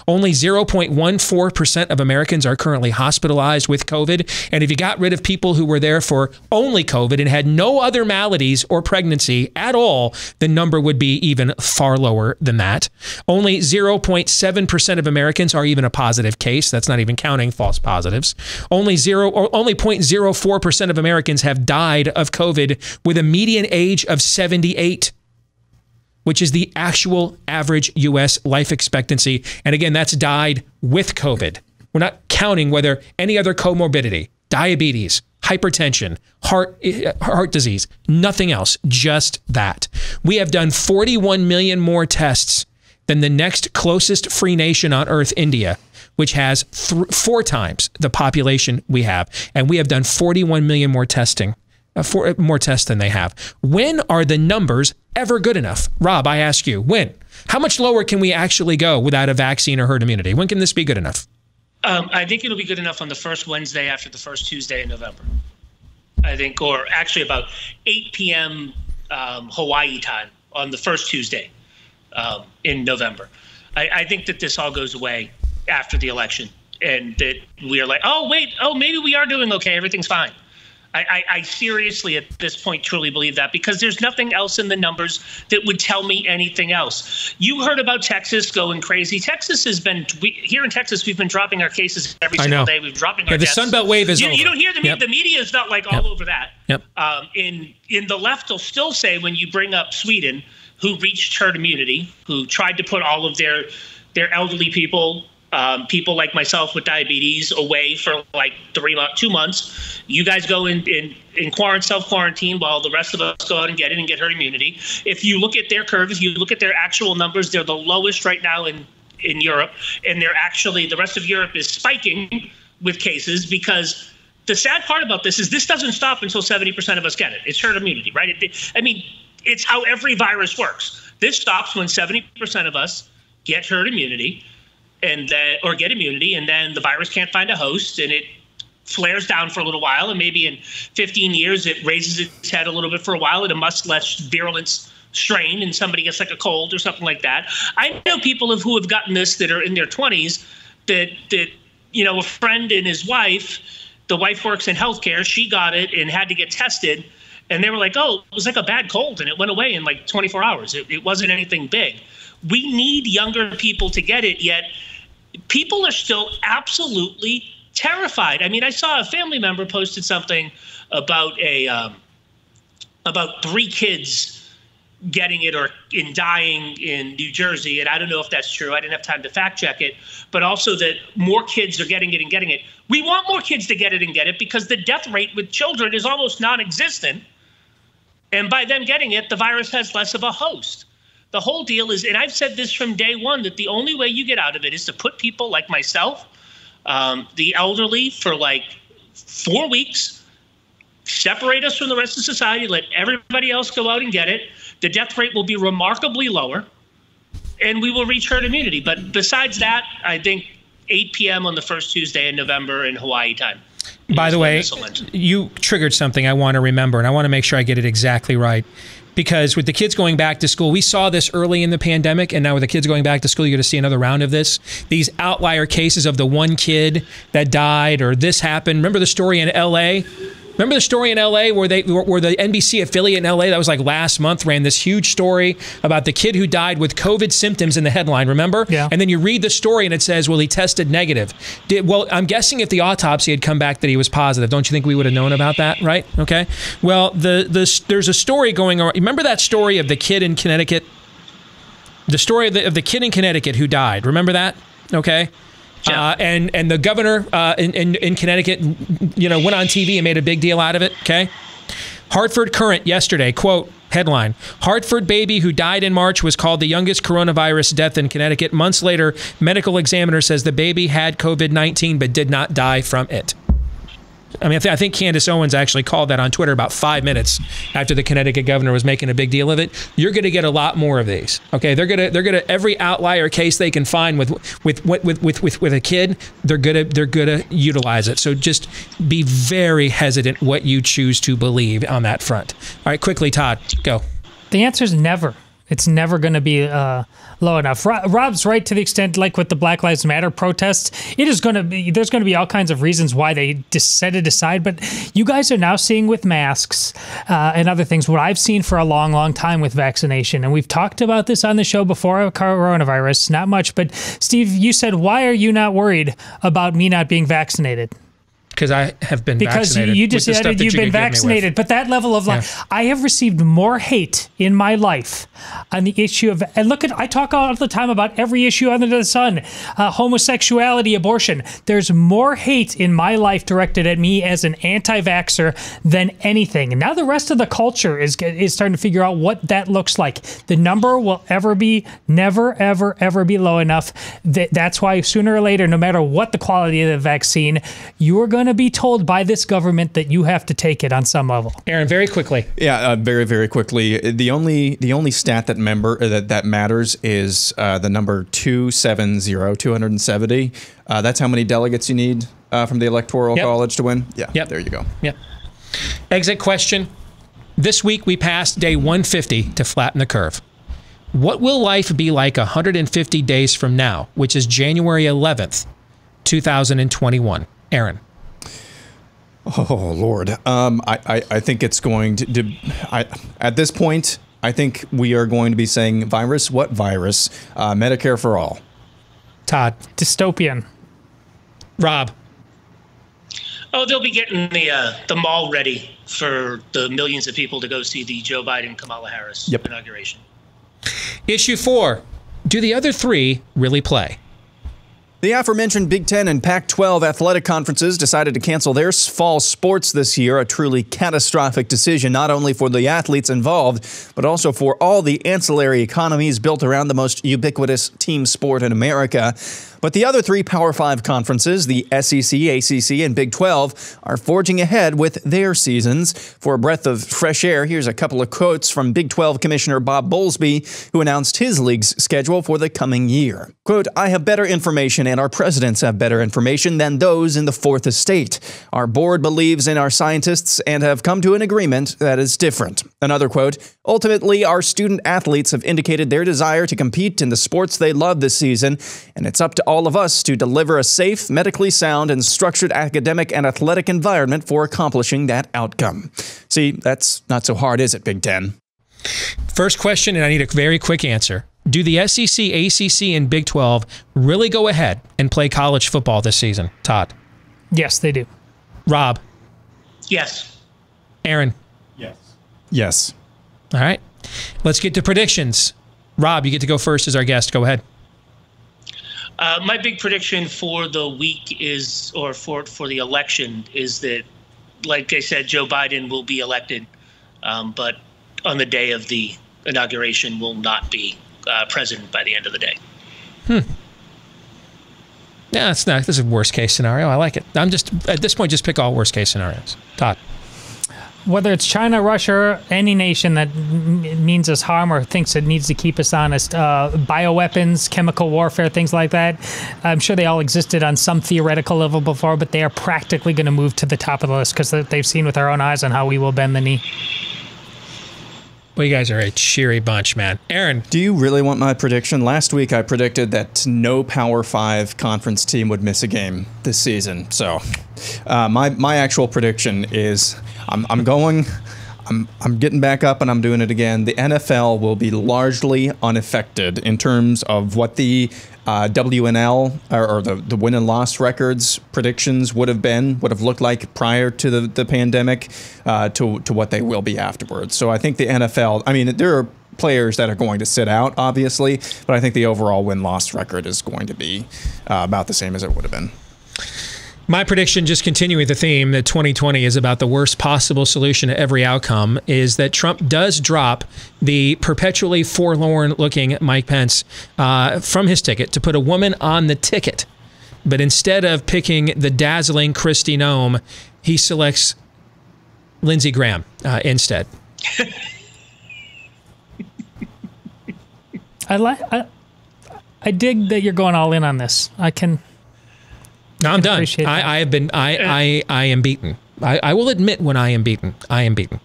Only 0.14% of Americans are currently hospitalized with COVID. And if you got rid of people who were there for only COVID and had no other maladies or pregnancy at all, the number would be even far lower than that. Only 0.7% of Americans are even a positive case. That's not even counting false positives. Only 0.04% of Americans have died of COVID with a median age of 78, which is the actual average U.S. life expectancy. And again, that's died with COVID. We're not counting whether any other comorbidity, diabetes, hypertension, heart disease, nothing else, just that. We have done 41 million more tests than the next closest free nation on earth, India, which has 4 times the population we have. And we have done 41 million more testing, more tests than they have. When are the numbers ever good enough? Rob, I ask you, when? How much lower can we actually go without a vaccine or herd immunity? When can this be good enough? I think it'll be good enough on the first Wednesday after the first Tuesday in November. I think, or actually about 8 p.m. Hawaii time on the first Tuesday in November. I think that this all goes away after the election, and that we are like, maybe we are doing okay, everything's fine. I seriously at this point truly believe that, because there's nothing else in the numbers that would tell me anything else. You heard about Texas going crazy. Texas has been, here in Texas, we've been dropping our cases every single day. We've dropping our the deaths. Sunbelt wave is over. You don't hear the media is not like all over that. Yep. In the left, they'll still say when you bring up Sweden, who reached herd immunity, who tried to put all of their elderly people, people like myself with diabetes, away for like 2 months. You guys go in self-quarantine while the rest of us go out and get it and get herd immunity. If you look at their curve, if you look at their actual numbers, they're the lowest right now in Europe. And they're actually, the rest of Europe is spiking with cases, because the sad part about this is this doesn't stop until 70% of us get it. It's herd immunity, right? It's how every virus works. This stops when 70% of us get herd immunity, and get immunity, and then the virus can't find a host, and it flares down for a little while, and maybe in 15 years it raises its head a little bit for a while at a much less virulent strain, and somebody gets like a cold or something like that. I know people who have gotten this that are in their 20s that a friend and his wife, the wife works in healthcare, she got it and had to get tested, and they were like, oh, it was like a bad cold, and it went away in like 24 hours. It wasn't anything big. We need younger people to get it, yet people are still absolutely terrified. I mean, I saw a family member posted something about about 3 kids getting it or dying in New Jersey, and I don't know if that's true. I didn't have time to fact check it, but also that more kids are getting it and getting it. We want more kids to get it and get it, because the death rate with children is almost non-existent, and by them getting it, the virus has less of a host. The whole deal is, and I've said this from day one, that the only way you get out of it is to put people like myself, the elderly, for like 4 weeks, separate us from the rest of society, let everybody else go out and get it. The death rate will be remarkably lower, and we will reach herd immunity. But besides that, I think 8 p.m. on the first Tuesday in November in Hawaii time. By the way, you triggered something I want to remember, and I want to make sure I get it exactly right. Because with the kids going back to school, we saw this early in the pandemic, and now with the kids going back to school, you're going to see another round of this. These outlier cases of the one kid that died, or this happened. Remember the story in L.A. Remember the story in LA where the NBC affiliate in LA that was like last month ran this huge story about the kid who died with COVID symptoms in the headline, remember? Yeah. And then you read the story and it says, well, he tested negative. Well, I'm guessing if the autopsy had come back that he was positive, don't you think we would have known about that, right? Okay. Well, there's a story going on. Remember that story of the kid in Connecticut? The story of the kid in Connecticut who died. Remember that? Okay. Yeah. And the governor in Connecticut, went on TV and made a big deal out of it. Okay. Hartford Courant yesterday, quote, headline, Hartford baby who died in March was called the youngest coronavirus death in Connecticut. Months later, medical examiner says the baby had COVID-19 but did not die from it. I mean, I think Candace Owens actually called that on Twitter about 5 minutes after the Connecticut governor was making a big deal of it. You're going to get a lot more of these. Okay, they're gonna every outlier case they can find with a kid, they're gonna utilize it. So just be very hesitant what you choose to believe on that front. All right, quickly, Todd, go. The answer is never. It's never going to be low enough. Rob's right to the extent, like with the Black Lives Matter protests, there's going to be all kinds of reasons why they set it aside. But you guys are now seeing with masks and other things what I've seen for a long, long time with vaccination. And we've talked about this on the show before, coronavirus, not much. But Steve, you said, why are you not worried about me not being vaccinated? Because I have been vaccinated. Because you just said you've been vaccinated. But that level of I have received more hate in my life on the issue of, and I talk all the time about every issue under the sun, homosexuality, abortion. There's more hate in my life directed at me as an anti-vaxxer than anything. And now the rest of the culture is starting to figure out what that looks like. The number will never, ever be low enough. That's why sooner or later, no matter what the quality of the vaccine, you are going to be told by this government that you have to take it on some level. Aaron, very quickly. Yeah, very, very quickly. The only stat that matters is the number 270. That's how many delegates you need from the Electoral College to win. Yeah. Yep. There you go. Yep. Exit question. This week we passed day 150 to flatten the curve. What will life be like 150 days from now, which is January 11th, 2021? Aaron. Oh, Lord. I think it's going to at this point, I think we are going to be saying virus. What virus? Medicare for all. Todd. Dystopian. Rob. Oh, they'll be getting the mall ready for the millions of people to go see the Joe Biden-Kamala Harris inauguration. Issue 4. Do the other three really play? The aforementioned Big Ten and Pac-12 athletic conferences decided to cancel their fall sports this year, a truly catastrophic decision not only for the athletes involved, but also for all the ancillary economies built around the most ubiquitous team sport in America. But the other three Power 5 conferences, the SEC, ACC, and Big 12, are forging ahead with their seasons. For a breath of fresh air, here's a couple of quotes from Big 12 Commissioner Bob Bowlesby, who announced his league's schedule for the coming year. Quote, I have better information and our presidents have better information than those in the fourth estate. Our board believes in our scientists and have come to an agreement that is different. Another quote, ultimately, our student athletes have indicated their desire to compete in the sports they love this season, and it's up to all of us to deliver a safe, medically sound, and structured academic and athletic environment for accomplishing that outcome. See, that's not so hard, is it, Big Ten? First question, and I need a very quick answer. Do the SEC, ACC, and Big 12 really go ahead and play college football this season? Todd? Yes, they do. Rob? Yes. Aaron? Yes. Yes. All right. Let's get to predictions. Rob, you get to go first as our guest. Go ahead. My big prediction for the week is, or for the election, is that, like I said, Joe Biden will be elected, but on the day of the inauguration will not be president by the end of the day. Yeah, this is a worst case scenario. I like it. I'm just, at this point, just pick all worst case scenarios. Todd. Whether it's China, Russia, any nation that means us harm or thinks it needs to keep us honest, bioweapons, chemical warfare, things like that, I'm sure they all existed on some theoretical level before, but they are practically going to move to the top of the list because they've seen with our own eyes on how we will bend the knee. Well, you guys are a cheery bunch, man. Aaron. Do you really want my prediction? Last week I predicted that no Power 5 conference team would miss a game this season. So my actual prediction is I'm getting back up and I'm doing it again. The NFL will be largely unaffected in terms of what the WNL or the win and loss records predictions would have looked like prior to the pandemic to what they will be afterwards. So I think the NFL, I mean, there are players that are going to sit out, obviously, but I think the overall win-loss record is going to be about the same as it would have been. My prediction, just continuing the theme that 2020 is about the worst possible solution to every outcome, is that Trump does drop the perpetually forlorn-looking Mike Pence from his ticket to put a woman on the ticket. But instead of picking the dazzling Kristi Noem, he selects Lindsey Graham instead. I dig that you're going all in on this. No, I'm done. I am beaten. I will admit when I am beaten. I am beaten.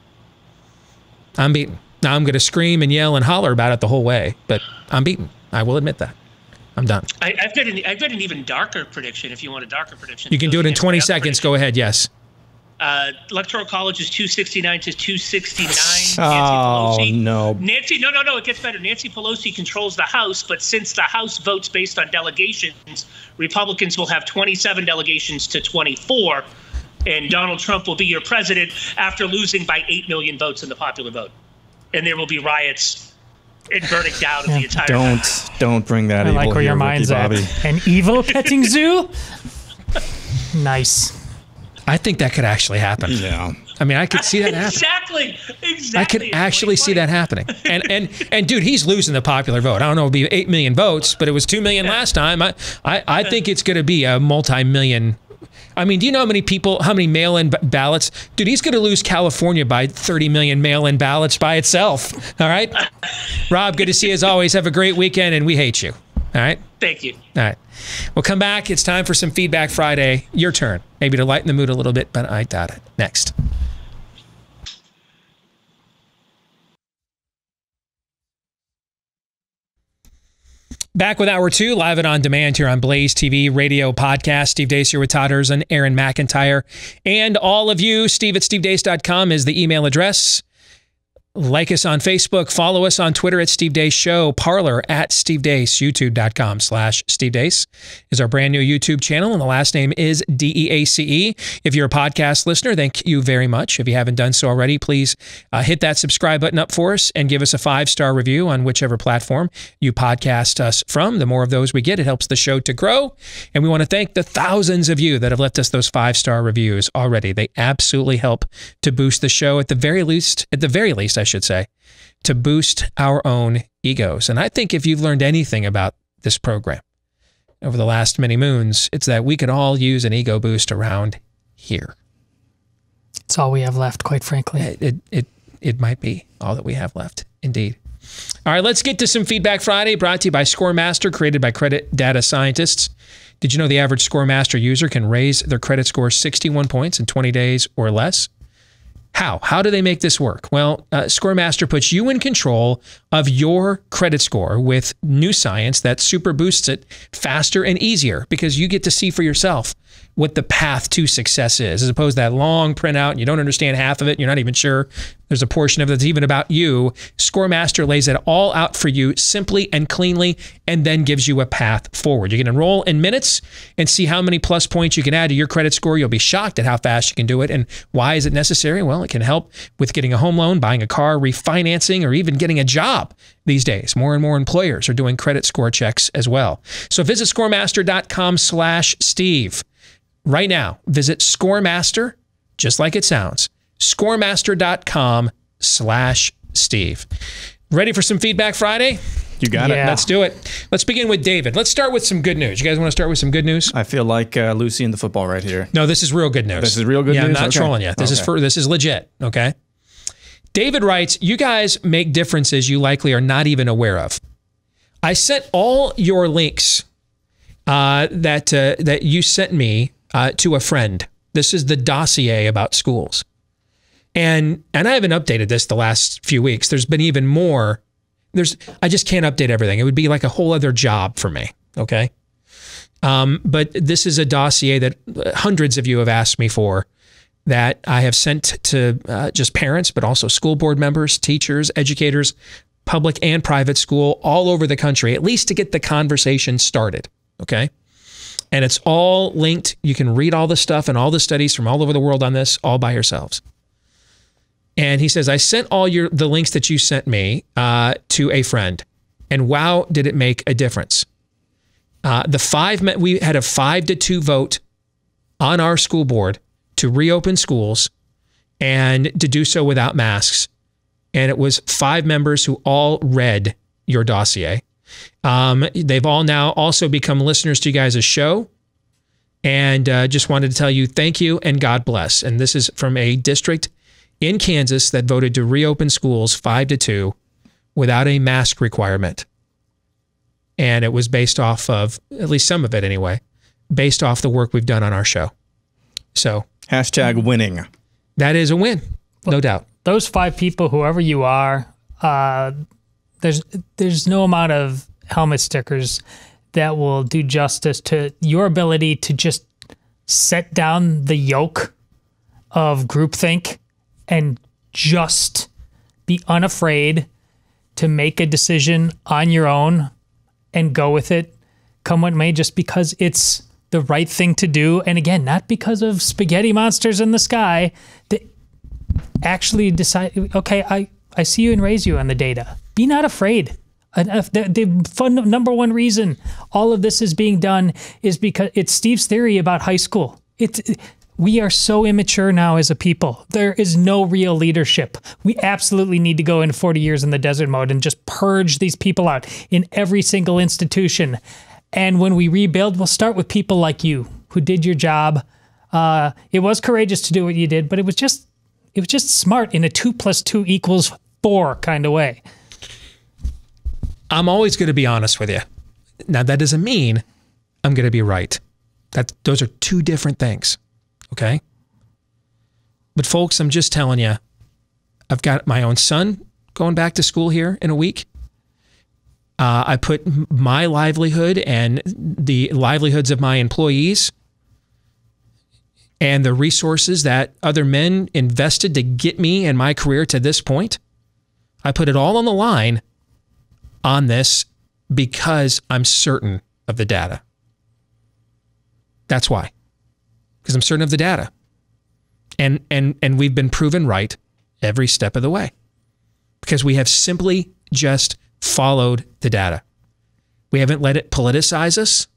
I'm beaten. Now I'm going to scream and yell and holler about it the whole way, but I'm beaten. I will admit that. I'm done. I've got an even darker prediction. If you want a darker prediction, you can do it in 20 seconds. Go ahead. Yes. Electoral College is 269 to 269. Oh, no. No, it gets better. Nancy Pelosi controls the House, but since the House votes based on delegations, Republicans will have 27 delegations to 24, and Donald Trump will be your president after losing by 8 million votes in the popular vote. And there will be riots and burning down of the entire house. Don't bring that evil like where here, your mind's Ricky at. Bobby. An evil petting zoo? Nice. I think that could actually happen. Yeah. I mean, I could see that happen. Exactly. I could actually see that happening. And dude, he's losing the popular vote. I don't know, it'll be 8 million votes, but it was 2 million last time. I think it's going to be a multi-million. I mean, do you know how many mail-in ballots? Dude, he's going to lose California by 30 million mail-in ballots by itself. All right? Rob, good to see you as always. Have a great weekend, and we hate you. All right? Thank you. All right. We'll come back. It's time for some Feedback Friday. Your turn. Maybe to lighten the mood a little bit, but I doubt it. Next. Back with Hour 2, live and on demand here on Blaze TV, radio, podcast. Steve Deace here with Todd Erzin, Aaron McIntyre, and all of you. Steve at stevedeace.com is the email address. Like us on Facebook, follow us on Twitter at Steve Deace Show, Parler at Steve Deace, youtube.com/Steve Deace is our brand new YouTube channel, and the last name is DEACE. If you're a podcast listener, thank you very much. If you haven't done so already, please hit that subscribe button up for us and give us a 5-star review on whichever platform you podcast us from. The more of those we get, it helps the show to grow, and we want to thank the thousands of you that have left us those 5-star reviews already. They absolutely help to boost the show at the very least, I should say, to boost our own egos. And I think if you've learned anything about this program over the last many moons, it's that we could all use an ego boost around here. It's all we have left, quite frankly. It might be all that we have left, indeed. All right, let's get to some Feedback Friday, brought to you by ScoreMaster, created by credit data scientists. Did you know the average ScoreMaster user can raise their credit score 61 points in 20 days or less? How do they make this work? Well, ScoreMaster puts you in control of your credit score with new science that super boosts it faster and easier, because you get to see for yourself what the path to success is, as opposed to that long printout and you don't understand half of it. You're not even sure there's a portion of it that's even about you. ScoreMaster lays it all out for you simply and cleanly, and then gives you a path forward. You can enroll in minutes and see how many plus points you can add to your credit score. You'll be shocked at how fast you can do it. And why is it necessary? Well, it can help with getting a home loan, buying a car, refinancing, or even getting a job these days. More and more employers are doing credit score checks as well. So visit scoremaster.com/Steve. Right now, visit ScoreMaster, just like it sounds, scoremaster.com/Steve. Ready for some Feedback Friday? You got it. Let's do it. Let's begin with David. Let's start with some good news. You guys want to start with some good news? I feel like Lucy in the football right here. No, this is real good news. This is real good news? I'm not trolling you. This is legit, okay? David writes, you guys make differences you likely are not even aware of. I sent all your links that you sent me to a friend. This is the dossier about schools. And I haven't updated this the last few weeks. There's been even more. I just can't update everything. It would be like a whole other job for me, okay? But this is a dossier that hundreds of you have asked me for, that I have sent to just parents, but also school board members, teachers, educators, public and private school, all over the country, at least to get the conversation started, okay? And it's all linked. You can read all the stuff and all the studies from all over the world on this all by yourselves. And he says, I sent all the links that you sent me to a friend, and wow, did it make a difference. We had a 5-2 vote on our school board to reopen schools and to do so without masks. And it was 5 members who all read your dossier. They've all now also become listeners to you guys' show. And just wanted to tell you thank you and God bless. And this is from a district in Kansas that voted to reopen schools 5-2 without a mask requirement. And it was based off of, at least some of it anyway, based off the work we've done on our show. So hashtag winning. That is a win, no doubt. Those 5 people, whoever you are, there's no amount of helmet stickers that will do justice to your ability to just set down the yoke of groupthink and just be unafraid to make a decision on your own and go with it, come what may, just because it's the right thing to do. And again, not because of spaghetti monsters in the sky, that actually decide, okay, I see you and raise you on the data. Be not afraid. The number one reason all of this is being done is because it's Steve's theory about high school. We are so immature now as a people. There is no real leadership. We absolutely need to go into 40 years in the desert mode and just purge these people out in every single institution. And when we rebuild, we'll start with people like you who did your job. It was courageous to do what you did, but it was just smart in a 2 + 2 = 4 kind of way. I'm always going to be honest with you. Now, that doesn't mean I'm going to be right. Those are 2 different things. Okay? But folks, I'm just telling you, I've got my own son going back to school here in a week. I put my livelihood and the livelihoods of my employees and the resources that other men invested to get me and my career to this point. I put it all on the line on this because I'm certain of the data. That's why. Because I'm certain of the data. And we've been proven right every step of the way. Because we have simply just followed the data. We haven't let it politicize us.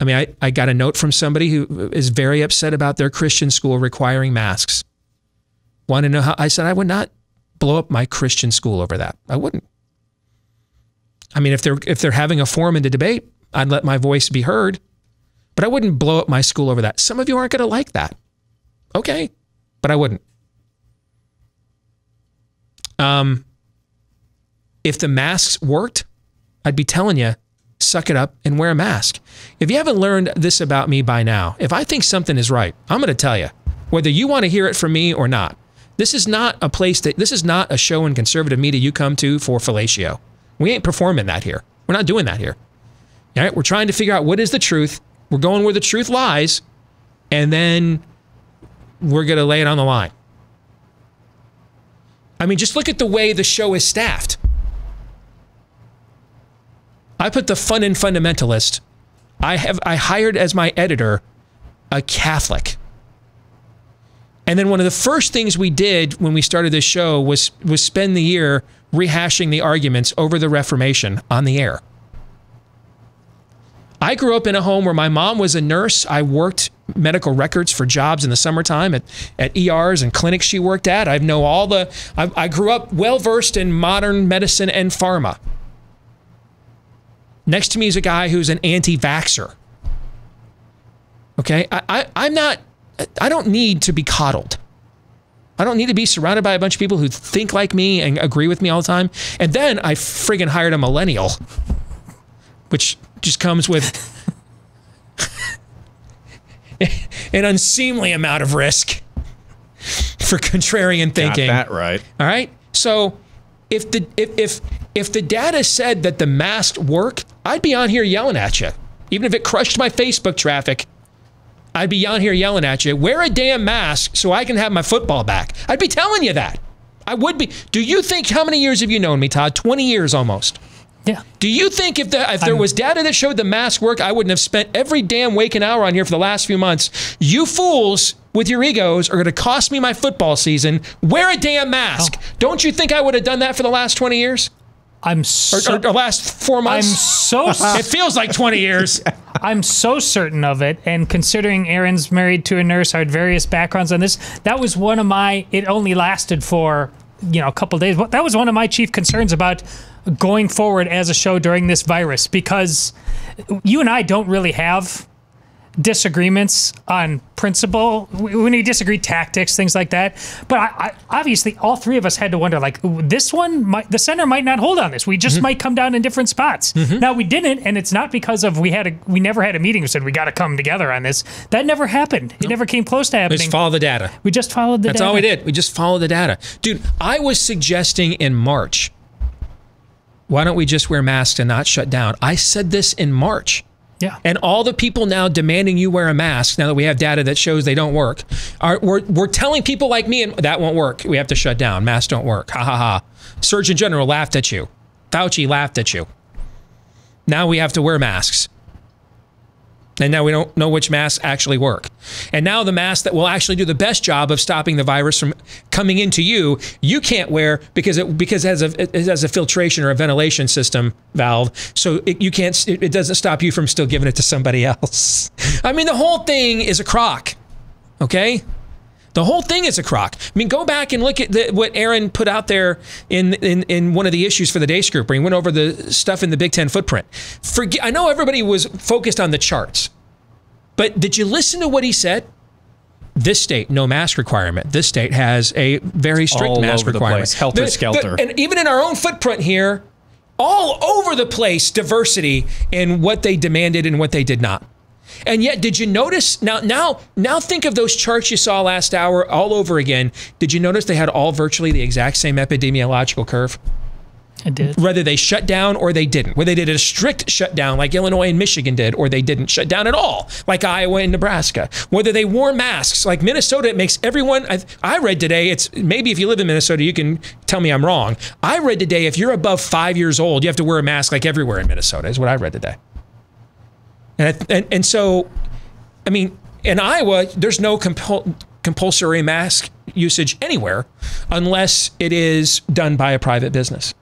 I mean, I got a note from somebody who is very upset about their Christian school requiring masks. Want to know how? I said I would not blow up my Christian school over that. I wouldn't. I mean, if they're having a forum and a debate, I'd let my voice be heard. But I wouldn't blow up my school over that. Some of you aren't going to like that. Okay. But I wouldn't. If the masks worked, I'd be telling you, suck it up and wear a mask. If you haven't learned this about me by now, if I think something is right, I'm going to tell you, whether you want to hear it from me or not. This is not a show in conservative media you come to for fellatio. We ain't performing that here. We're not doing that here. All right? We're trying to figure out what is the truth. We're going where the truth lies, and then we're going to lay it on the line. I mean, just look at the way the show is staffed. I put the fun and fundamentalist. I hired as my editor a Catholic. And then one of the first things we did when we started this show was spend the year rehashing the arguments over the Reformation on the air. I grew up in a home where my mom was a nurse. I worked medical records for jobs in the summertime at ERs and clinics she worked at. I grew up well-versed in modern medicine and pharma. Next to me is a guy who's an anti-vaxxer. Okay? I don't need to be coddled. I don't need to be surrounded by a bunch of people who think like me and agree with me all the time. And then I friggin' hired a millennial, which just comes with an unseemly amount of risk. for contrarian thinking. Got that right. All right. So if the data said that the masks work, I'd be on here yelling at you. Even if it crushed my Facebook traffic, I'd be on here yelling at you. Wear a damn mask so I can have my football back. I'd be telling you that. I would be. Do you think, how many years have you known me, Todd? 20 years almost. Yeah. Do you think if there was data that showed the mask work, I wouldn't have spent every damn waking hour on here for the last few months? You fools with your egos are going to cost me my football season. Wear a damn mask. Oh. Don't you think I would have done that for the last 20 years? Or last 4 months? I'm so... It feels like 20 years. I'm so certain of it. And considering Aaron's married to a nurse, had various backgrounds on this, that was one of my... It only lasted for, a couple of days. That was one of my chief concerns about going forward as a show during this virus, because you and I don't really have disagreements on principle. We disagree tactics, things like that. But I obviously, all three of us had to wonder, like, this one, the center might not hold on this. We just might come down in different spots. Now, we didn't, and it's not because of we never had a meeting who said we got to come together on this. That never happened. It never came close to happening. We just follow the data. We just followed the data. That's all we did. We just followed the data. Dude, I was suggesting in March, why don't we just wear masks and not shut down? I said this in March. Yeah. And all the people now demanding you wear a mask, now that we have data that shows they don't work, we're telling people like me, and that won't work. We have to shut down. Masks don't work. Ha ha ha. Surgeon General laughed at you. Fauci laughed at you. Now we have to wear masks. And now we don't know which masks actually work. And now the mask that will actually do the best job of stopping the virus from coming into you, you can't wear because it has a filtration or a ventilation system valve. So it doesn't stop you from still giving it to somebody else. I mean, the whole thing is a crock. Okay? The whole thing is a crock. I mean, go back and look at what Aaron put out there in one of the issues for the Deace Group, where he went over the stuff in the Big Ten footprint. I know everybody was focused on the charts, but did you listen to what he said? This state, no mask requirement. This state has a very strict mask requirement. Helter skelter. And even in our own footprint here, all over the place, diversity in what they demanded and what they did not. And yet, did you notice, now think of those charts you saw last hour all over again. Did you notice they had all virtually the exact same epidemiological curve? I did. Whether they shut down or they didn't. Whether they did a strict shutdown like Illinois and Michigan did, or they didn't shut down at all like Iowa and Nebraska. Whether they wore masks like Minnesota, it makes everyone, I read today, it's maybe if you live in Minnesota, you can tell me I'm wrong. I read today, if you're above 5 years old, you have to wear a mask like everywhere in Minnesota, is what I read today. And so, I mean, in Iowa, there's no compulsory mask usage anywhere unless it is done by a private business.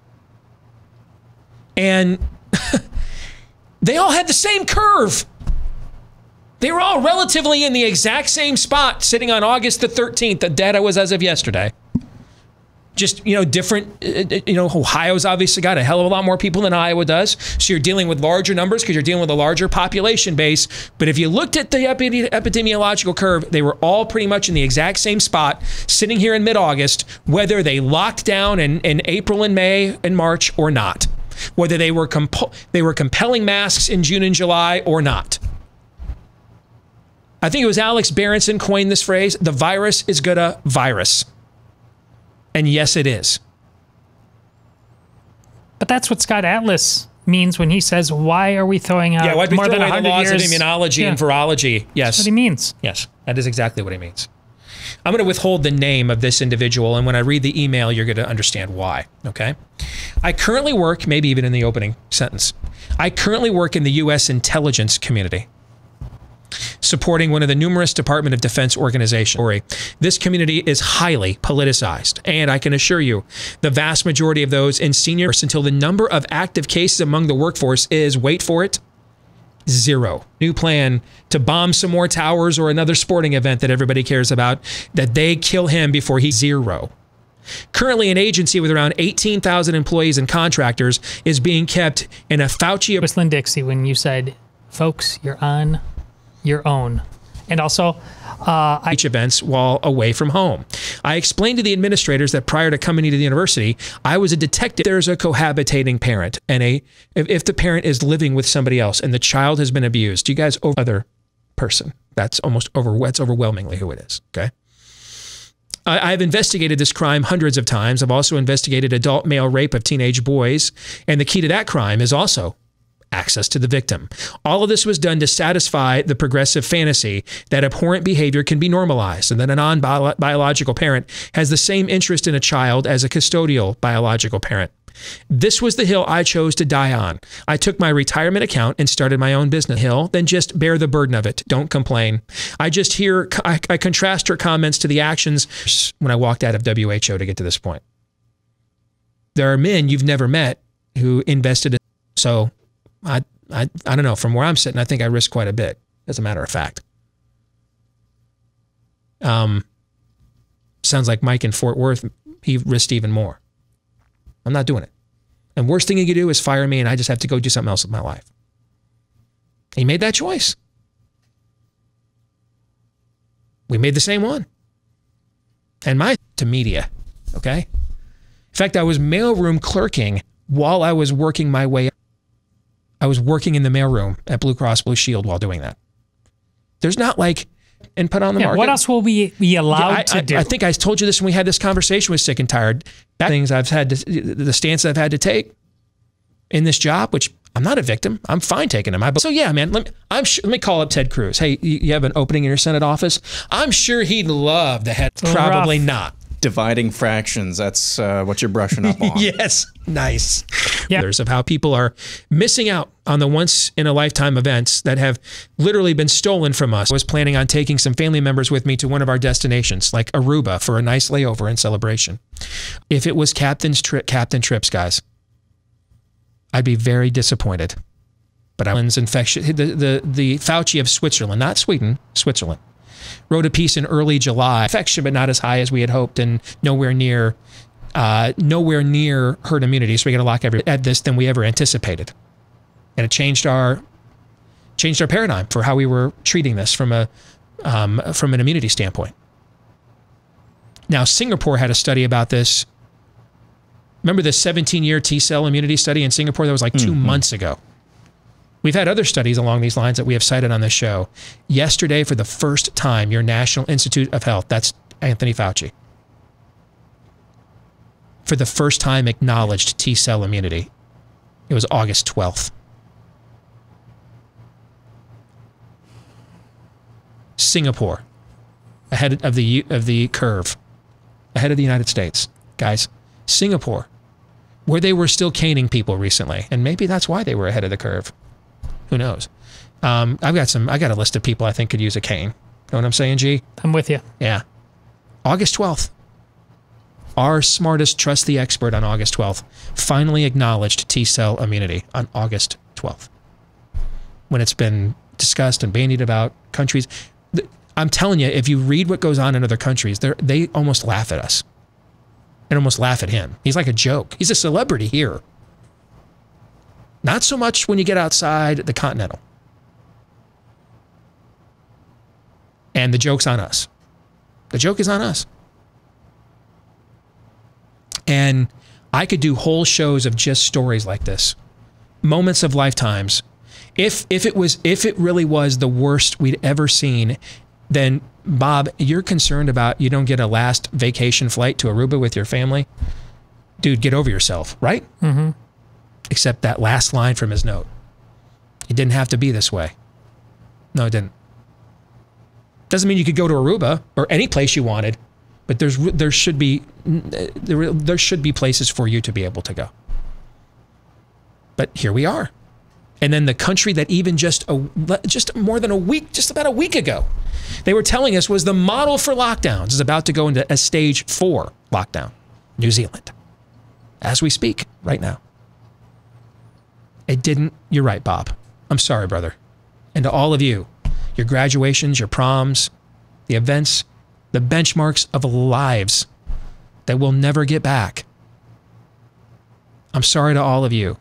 And they all had the same curve. They were all relatively in the exact same spot sitting on August the 13th. The data was as of yesterday. Just, different, Ohio's obviously got a hell of a lot more people than Iowa does. So you're dealing with larger numbers because you're dealing with a larger population base. But if you looked at the epidemiological curve, they were all pretty much in the exact same spot, sitting here in mid-August, whether they locked down in April and May and March or not. Whether they were compelling masks in June and July or not. I think it was Alex Berenson coined this phrase, the virus is gonna virus. And yes, it is. But that's what Scott Atlas means when he says, why are we throwing out more than 100 laws years? of immunology and virology? Yes. That's what he means. Yes, that is exactly what he means. I'm going to withhold the name of this individual, and when I read the email, you're going to understand why, okay? I currently work, maybe even in the opening sentence, I currently work in the U.S. intelligence community, supporting one of the numerous Department of Defense organizations. This community is highly politicized, and I can assure you, the vast majority of those in senior until the number of active cases among the workforce is, wait for it, 0. New plan to bomb some more towers or another sporting event that everybody cares about, that they kill him before he's 0. Currently, an agency with around 18,000 employees and contractors is being kept in a Fauci... Whistling Dixie, when you said, folks, you're on your own. And also, each events while away from home. I explained to the administrators that prior to coming to the university, I was a detective. There's a cohabitating parent, and if the parent is living with somebody else and the child has been abused, you guys over other person. That's overwhelmingly who it is. Okay. I've investigated this crime hundreds of times. I've also investigated adult male rape of teenage boys. And the key to that crime is also access to the victim. All of this was done to satisfy the progressive fantasy that abhorrent behavior can be normalized and that a non-biological parent has the same interest in a child as a custodial biological parent. This was the hill I chose to die on. I took my retirement account and started my own business. Hill, then just bear the burden of it. Don't complain. I contrast her comments to the actions when I walked out of WHO to get to this point. There are men you've never met who invested in. So I don't know. From where I'm sitting, I think I risked quite a bit, as a matter of fact. Sounds like Mike in Fort Worth, he risked even more. I'm not doing it. And worst thing he could do is fire me and I just have to go do something else with my life. He made that choice. We made the same one. And to media, okay? In fact, I was mailroom clerking while I was working my way up. I was working in the mailroom at Blue Cross Blue Shield while doing that. There's not like, and put on the market. What else will we be allowed to do? I think I told you this when we had this conversation with Sick and Tired. Things I've had to, the stance I've had to take in this job, which I'm not a victim. I'm fine taking them. So yeah, man, let me call up Ted Cruz. Hey, you have an opening in your Senate office? I'm sure he'd love to have, probably not. Dividing fractions, that's what you're brushing up on. Yes, nice. Yeah. Of how people are missing out on the once-in-a-lifetime events that have literally been stolen from us. I was planning on taking some family members with me to one of our destinations, like Aruba, for a nice layover and celebration. If it was Captain Trips, guys, I'd be very disappointed. But infection, the Fauci of Switzerland, not Sweden, Switzerland, wrote a piece in early July. Infection, but not as high as we had hoped, and nowhere near herd immunity. So we got to lock everyone at this than we ever anticipated, and it changed our paradigm for how we were treating this from an immunity standpoint. Now, Singapore had a study about this. Remember the 17-year T-cell immunity study in Singapore? That was like 2 months ago. We've had other studies along these lines that we have cited on this show. Yesterday, for the first time, your National Institute of Health, that's Anthony Fauci, for the first time acknowledged T-cell immunity. It was August 12th. Singapore, ahead of the curve, ahead of the United States. Guys, Singapore, where they were still caning people recently, and maybe that's why they were ahead of the curve. Who knows? I got a list of people I think could use a cane. Know what I'm saying, G? I'm with you. Yeah. August 12th. Our smartest trust the expert on August 12th finally acknowledged T-cell immunity on August 12th. When it's been discussed and bandied about countries. I'm telling you, if you read what goes on in other countries, they almost laugh at us. And almost laugh at him. He's like a joke. He's a celebrity here. Not so much when you get outside the Continental. And the joke's on us. The joke is on us. And I could do whole shows of just stories like this. Moments of lifetimes. If it really was the worst we'd ever seen, then Bob, you're concerned about you don't get a last vacation flight to Aruba with your family? Dude, get over yourself, right? Mm-hmm. Except that last line from his note. It didn't have to be this way. No, it didn't. Doesn't mean you could go to Aruba or any place you wanted, but there should be places for you to be able to go. But here we are. And then the country that even just more than a week, just about a week ago, they were telling us was the model for lockdowns is about to go into a stage 4 lockdown. New Zealand. As we speak right now. It didn't. You're right, Bob. I'm sorry, brother. And to all of you, your graduations, your proms, the events, the benchmarks of lives that we'll never get back. I'm sorry to all of you.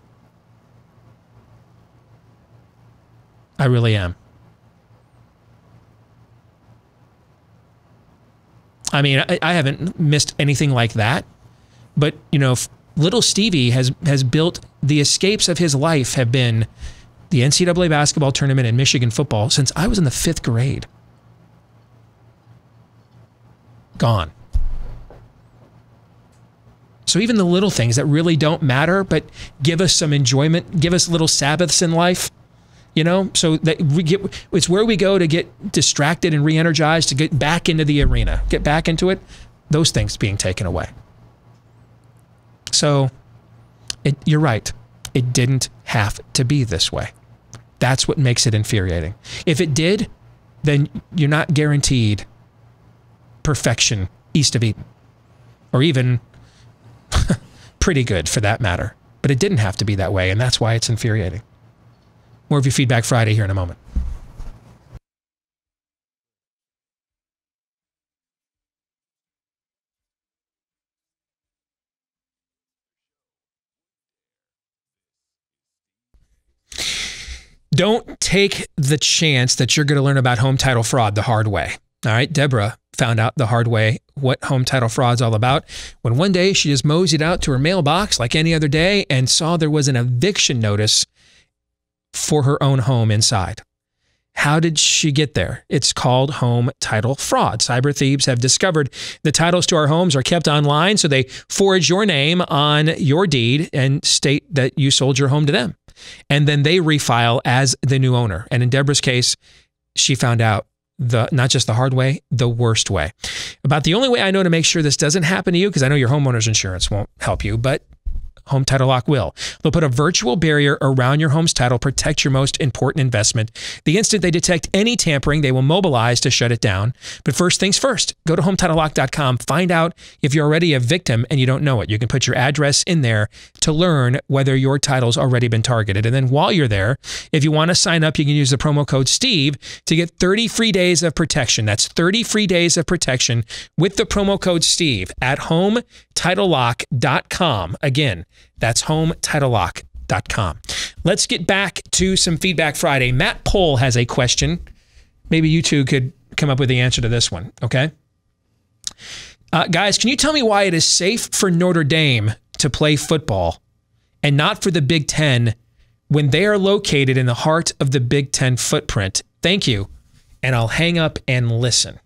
I really am. I mean, I haven't missed anything like that, but you know, little Stevie has built the escapes of his life have been the NCAA basketball tournament and Michigan football since I was in the 5th grade. Gone. So even the little things that really don't matter, but give us some enjoyment, give us little Sabbaths in life, you know, so that it's where we go to get distracted and re-energized, to get back into the arena, get back into it, those things being taken away. So you're right. It didn't have to be this way. That's what makes it infuriating. If it did, then you're not guaranteed perfection east of Eden, or even pretty good for that matter. But it didn't have to be that way, and that's why it's infuriating. More of your Feedback Friday here in a moment. Don't take the chance that you're going to learn about home title fraud the hard way. All right, Deborah found out the hard way what home title fraud's all about when one day she just moseyed out to her mailbox like any other day and saw there was an eviction notice for her own home inside. How did she get there? It's called home title fraud. Cyber thieves have discovered the titles to our homes are kept online, so they forge your name on your deed and state that you sold your home to them. And then they refile as the new owner. And in Deborah's case, she found out not just the hard way, the worst way. About the only way I know to make sure this doesn't happen to you, because I know your homeowner's insurance won't help you, but Home Title Lock will. They'll put a virtual barrier around your home's title, protect your most important investment. The instant they detect any tampering, they will mobilize to shut it down. But first things first, go to HometitleLock.com. Find out if you're already a victim and you don't know it. You can put your address in there to learn whether your title's already been targeted. And then while you're there, if you want to sign up, you can use the promo code STEVE to get 30 free days of protection. That's 30 free days of protection with the promo code STEVE at HometitleLock.com. Again, that's HometitleLock.com. Let's get back to some Feedback Friday. Matt Pohl has a question. Maybe you two could come up with the answer to this one, okay? Guys, can you tell me why it is safe for Notre Dame to play football and not for the Big Ten when they are located in the heart of the Big Ten footprint? Thank you. And I'll hang up and listen.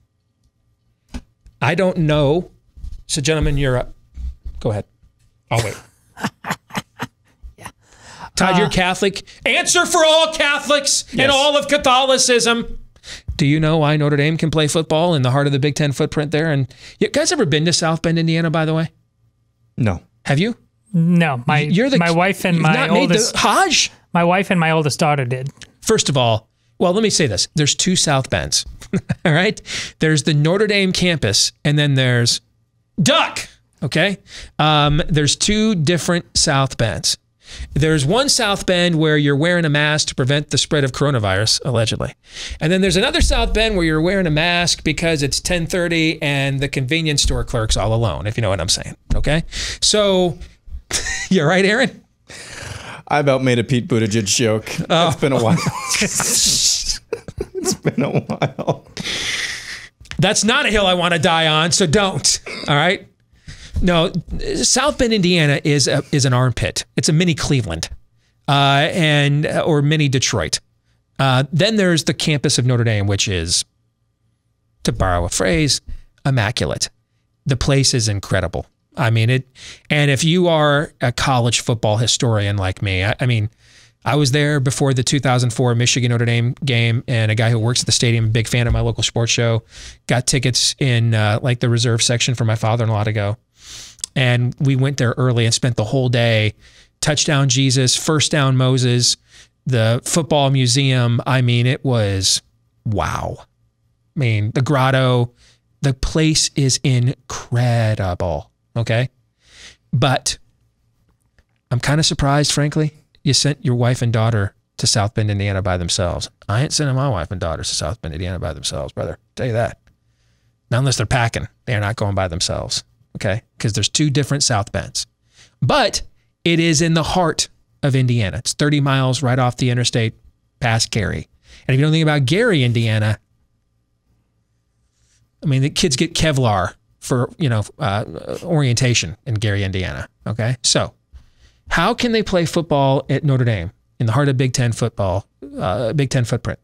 I don't know. So, gentlemen, you're up. Go ahead. I'll wait. Yeah. Todd, you're Catholic. Answer for all Catholics and all of Catholicism. Do you know why Notre Dame can play football in the heart of the Big Ten footprint there? And you guys ever been to South Bend, Indiana, by the way? No. Have you? No. My wife and my oldest Hajj? My wife and my oldest daughter did. First of all, well, let me say this. There's two South Bends. All right? There's the Notre Dame campus, and then there's Duck. Okay? There's two different South Bends. There's one South Bend where you're wearing a mask to prevent the spread of coronavirus, allegedly. And then there's another South Bend where you're wearing a mask because it's 10:30 and the convenience store clerk's all alone, if you know what I'm saying. Okay? So, you're right, Aaron? I about made a Pete Buttigieg joke. Oh. It's been a while. It's been a while. That's not a hill I want to die on, so don't. All right? No, South Bend, Indiana is an armpit. It's a mini Cleveland, or mini Detroit. Then there's the campus of Notre Dame, which is, to borrow a phrase, immaculate. The place is incredible. I mean it. And if you are a college football historian like me, I was there before the 2004 Michigan Notre Dame game, and a guy who works at the stadium, a big fan of my local sports show, got tickets in like the reserve section for my father-in-law to go. And we went there early and spent the whole day. Touchdown Jesus, First Down Moses, the football museum. I mean, it was wow. I mean, the grotto, the place is incredible. Okay. But I'm kind of surprised, frankly, you sent your wife and daughter to South Bend, Indiana by themselves. I ain't sending my wife and daughters to South Bend, Indiana by themselves, brother. I'll tell you that. Not unless they're packing. They're not going by themselves. Okay, because there's two different South Bends. But it is in the heart of Indiana. It's 30 miles right off the interstate past Gary. And if you don't think about Gary, Indiana, I mean, the kids get Kevlar for, orientation in Gary, Indiana. Okay, so how can they play football at Notre Dame in the heart of Big Ten football, Big Ten footprint,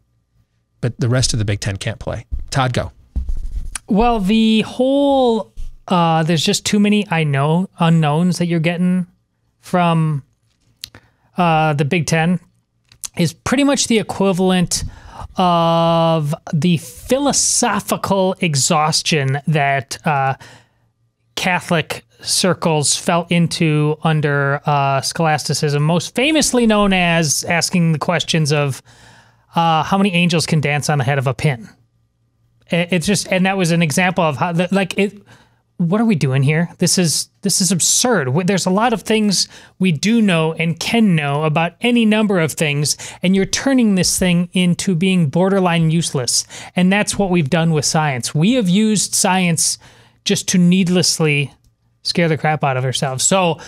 but the rest of the Big Ten can't play? Todd, go. Well, the whole there's just too many unknowns that you're getting from the Big Ten is pretty much the equivalent of the philosophical exhaustion that Catholic circles fell into under scholasticism, most famously known as asking the questions of how many angels can dance on the head of a pin. It's just, and that was an example of how, what are we doing here? This is absurd. There's a lot of things we do know and can know about any number of things, and you're turning this thing into being borderline useless. And that's what we've done with science. We have used science just to needlessly scare the crap out of ourselves. So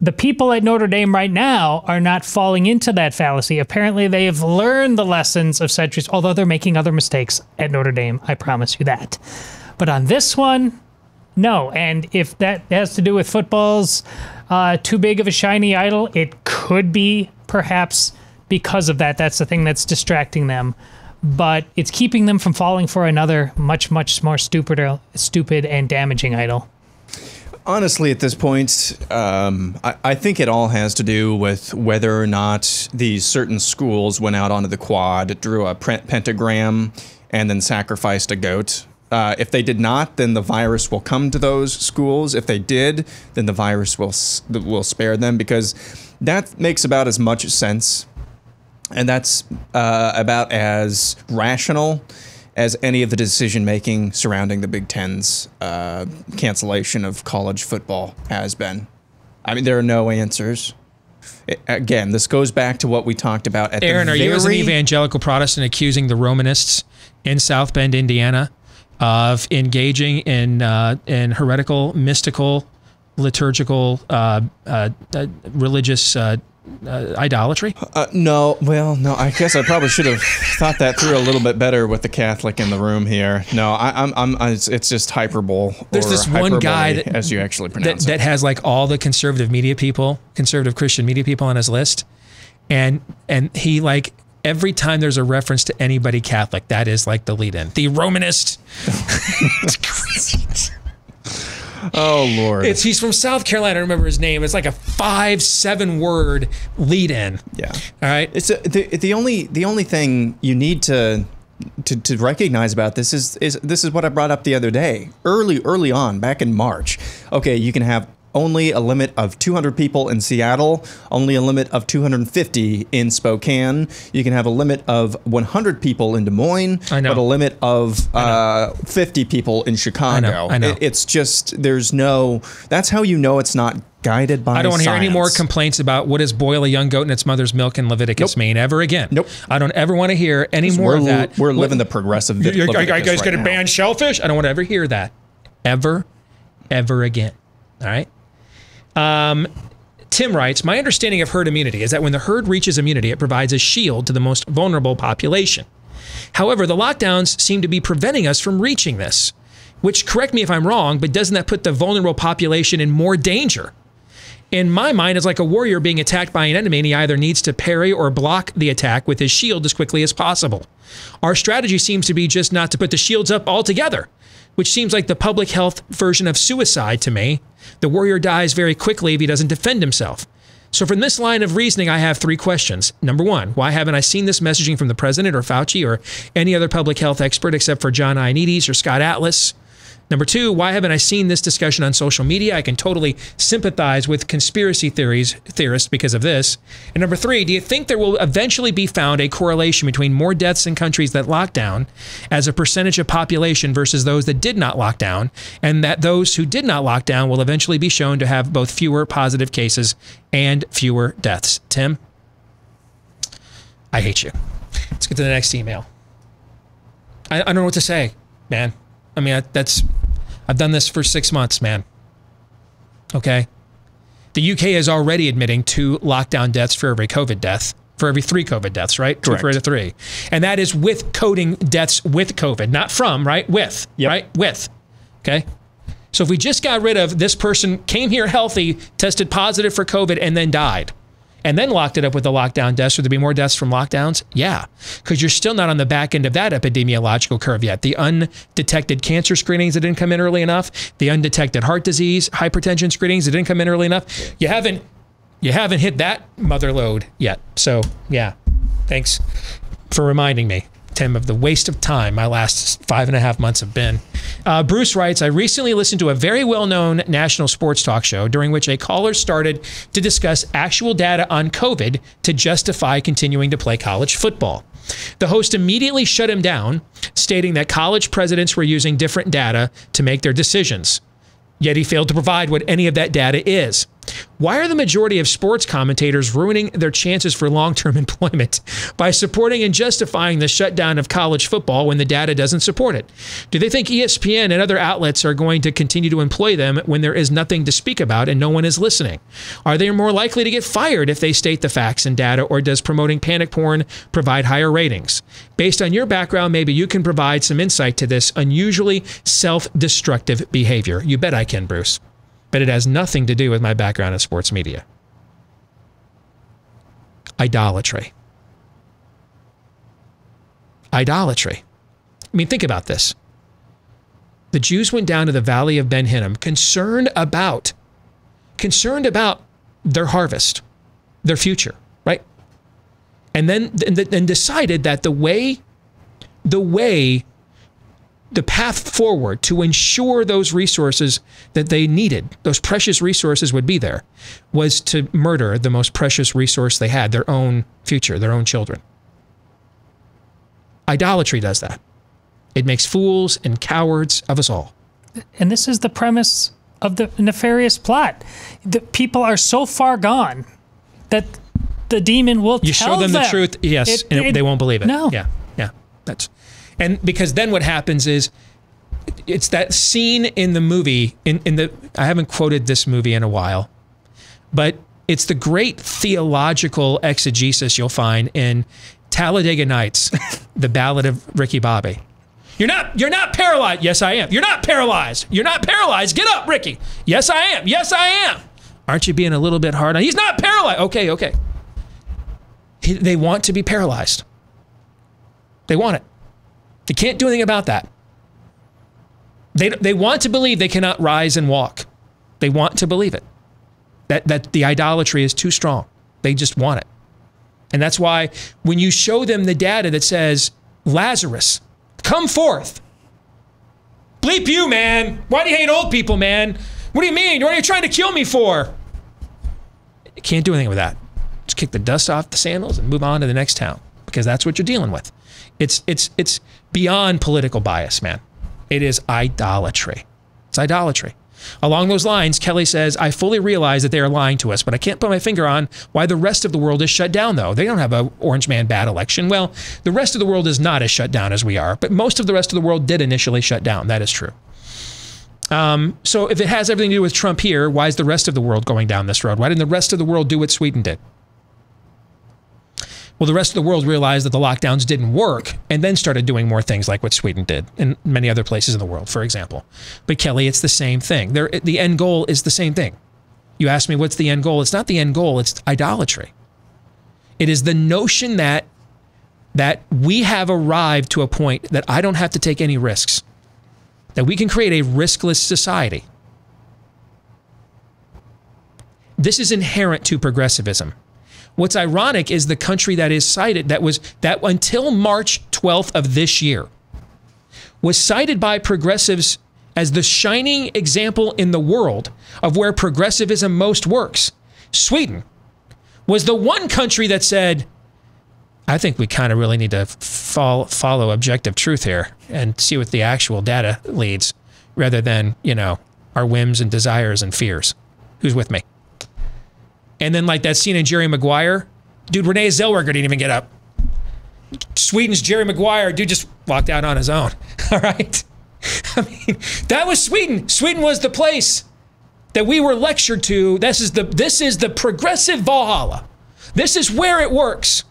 the people at Notre Dame right now are not falling into that fallacy. Apparently, they have learned the lessons of centuries, although they're making other mistakes at Notre Dame. I promise you that. But on this one, no. And if that has to do with football's too big of a shiny idol, it could be perhaps because of that. That's the thing that's distracting them. But it's keeping them from falling for another much, much more stupid and damaging idol. Honestly, at this point, I think it all has to do with whether or not these certain schools went out onto the quad, drew a pentagram, and then sacrificed a goat. If they did not, then the virus will come to those schools. If they did, then the virus will spare them, because that makes about as much sense, and that's about as rational as any of the decision-making surrounding the Big Ten's cancellation of college football has been. I mean, there are no answers. Again, this goes back to what we talked about at Aaron, the are you as an evangelical Protestant accusing the Romanists in South Bend, Indiana, of engaging in heretical, mystical, liturgical, religious idolatry? No. Well, no. I guess I probably should have thought that through a little bit better with the Catholic in the room here. No, it's just hyperbole. There's this one guy that, as you actually pronounce that has like all the conservative Christian media people on his list, and he like every time there's a reference to anybody Catholic, that is like the lead-in. The Romanist. It's crazy. Oh, Lord. He's from South Carolina. I remember his name. It's like a 5-7 word lead-in. Yeah. All right. It's the only thing you need to recognize about this is what I brought up the other day. Early on, back in March. Okay, you can have only a limit of 200 people in Seattle, only a limit of 250 in Spokane. You can have a limit of 100 people in Des Moines, but a limit of 50 people in Chicago. I know. It's just, that's how you know it's not guided by I don't want to hear any science. more complaints about what is boil a young goat in its mother's milk in Leviticus mean ever again. Nope. I don't ever want to hear any more of that. We're living the progressive Leviticus Are you guys right going to now. ban shellfish? I don't want to ever hear that. Ever again. All right? Tim writes, my understanding of herd immunity is that when the herd reaches immunity, it provides a shield to the most vulnerable population. However, the lockdowns seem to be preventing us from reaching this, which, correct me if I'm wrong, but doesn't that put the vulnerable population in more danger? In my mind, it's like a warrior being attacked by an enemy, and he either needs to parry or block the attack with his shield as quickly as possible. Our strategy seems to be just not to put the shields up altogether, which seems like the public health version of suicide to me. The warrior dies very quickly if he doesn't defend himself. So from this line of reasoning, I have 3 questions. Number 1, why haven't I seen this messaging from the president or Fauci or any other public health expert except for John Ioannidis or Scott Atlas? Number 2, why haven't I seen this discussion on social media? I can totally sympathize with conspiracy theorists because of this. And number 3, do you think there will eventually be found a correlation between more deaths in countries that lock down as a percentage of population versus those that did not lock down, and that those who did not lock down will eventually be shown to have both fewer positive cases and fewer deaths? Tim? I hate you. Let's get to the next email. I don't know what to say, man. I mean, I've done this for 6 months, man. Okay? The UK is already admitting 2 lockdown deaths for every COVID death, for every 3 COVID deaths, right? Correct. 2 for every 3. And that is with coding deaths with COVID, not from, right? With, right? With. Okay? So if we just got rid of this person, came here healthy, tested positive for COVID, and then died, and then locked it up with the lockdown deaths, would there be more deaths from lockdowns? Yeah, because you're still not on the back end of that epidemiological curve yet. The undetected cancer screenings that didn't come in early enough, the undetected heart disease, hypertension screenings that didn't come in early enough, you haven't hit that mother load yet. So yeah, thanks for reminding me, Tim, of the waste of time my last 5.5 months have been. Bruce writes, I recently listened to a very well-known national sports talk show during which a caller started to discuss actual data on COVID to justify continuing to play college football. The host immediately shut him down, stating that college presidents were using different data to make their decisions. Yet he failed to provide what any of that data is. Why are the majority of sports commentators ruining their chances for long-term employment by supporting and justifying the shutdown of college football when the data doesn't support it? Do they think ESPN and other outlets are going to continue to employ them when there is nothing to speak about and no one is listening? Are they more likely to get fired if they state the facts and data, or does promoting panic porn provide higher ratings? Based on your background, maybe you can provide some insight to this unusually self-destructive behavior. You bet I can, Bruce. But it has nothing to do with my background in sports media. Idolatry. Idolatry. I mean, think about this. The Jews went down to the valley of Ben Hinnom concerned about their harvest, their future, right? And then decided that the path forward to ensure those resources that they needed, those precious resources would be there, was to murder the most precious resource they had, their own future, their own children. Idolatry does that. It makes fools and cowards of us all. And this is the premise of the nefarious plot. The people are so far gone that the demon will tell them. You show them the truth, yes, and they won't believe it. No. Yeah. And because then what happens is, it's that scene in the movie, I haven't quoted this movie in a while, but it's the great theological exegesis you'll find in Talladega Nights, the Ballad of Ricky Bobby. You're not paralyzed. Yes, I am. You're not paralyzed. You're not paralyzed. Get up, Ricky. Yes, I am. Yes, I am. Aren't you being a little bit hard on? He's not paralyzed. Okay. They want to be paralyzed. They want it. They can't do anything about that. They want to believe they cannot rise and walk. They want to believe it. That the idolatry is too strong. They just want it. And that's why when you show them the data that says, Lazarus, come forth. Bleep you, man. Why do you hate old people, man? What do you mean? What are you trying to kill me for? You can't do anything with that. Just kick the dust off the sandals and move on to the next town, because that's what you're dealing with. It's beyond political bias, man. It is idolatry. It's idolatry. Along those lines, Kelly says, I fully realize that they are lying to us, but I can't put my finger on why the rest of the world is shut down, though. They don't have a orange man bad election. Well, the rest of the world is not as shut down as we are, but most of the rest of the world did initially shut down. That is true. So if it has everything to do with Trump here, why is the rest of the world going down this road? Why didn't the rest of the world do what Sweden did? Well, the rest of the world realized that the lockdowns didn't work and then started doing more things like what Sweden did and many other places in the world, for example. But Kelly, it's the same thing. The end goal is the same thing. You ask me, what's the end goal? It's not the end goal. It's idolatry. It is the notion that we have arrived to a point that I don't have to take any risks, that we can create a riskless society. This is inherent to progressivism. What's ironic is the country that is cited, that until March 12th of this year, was cited by progressives as the shining example in the world of where progressivism most works. Sweden was the one country that said, I think we kind of really need to follow objective truth here and see what the actual data leads, rather than, our whims and desires and fears. Who's with me? And then like that scene in Jerry Maguire, dude, Renee Zellweger didn't even get up. Sweden's Jerry Maguire, dude just walked out on his own. All right. I mean, that was Sweden. Sweden was the place that we were lectured to. This is the progressive Valhalla. This is where it works.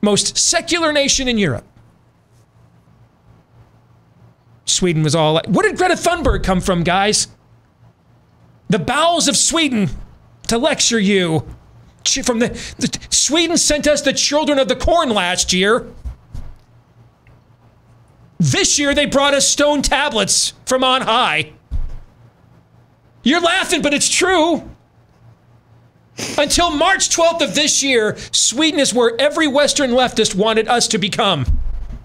Most secular nation in Europe. Sweden was all like, where did Greta Thunberg come from, guys? The bowels of Sweden to lecture you Sweden sent us the children of the corn last year. This year they brought us stone tablets from on high. You're laughing, but it's true. Until March 12th of this year, Sweden is where every Western leftist wanted us to become,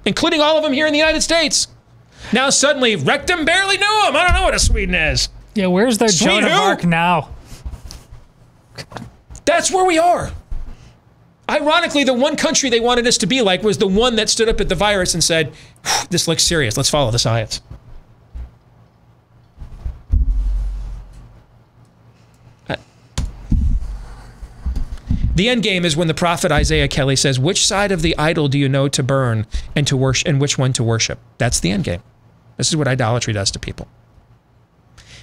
including all of them here in the United States. Now suddenly, Rectum barely knew them. I don't know what a Sweden is. Yeah, where's their Joan of Arc now? That's where we are. Ironically, the one country they wanted us to be like was the one that stood up at the virus and said, this looks serious. Let's follow the science. The end game is when the prophet Isaiah Kelly says, which side of the idol do you know to burn and to worship, and which one to worship? That's the end game. This is what idolatry does to people.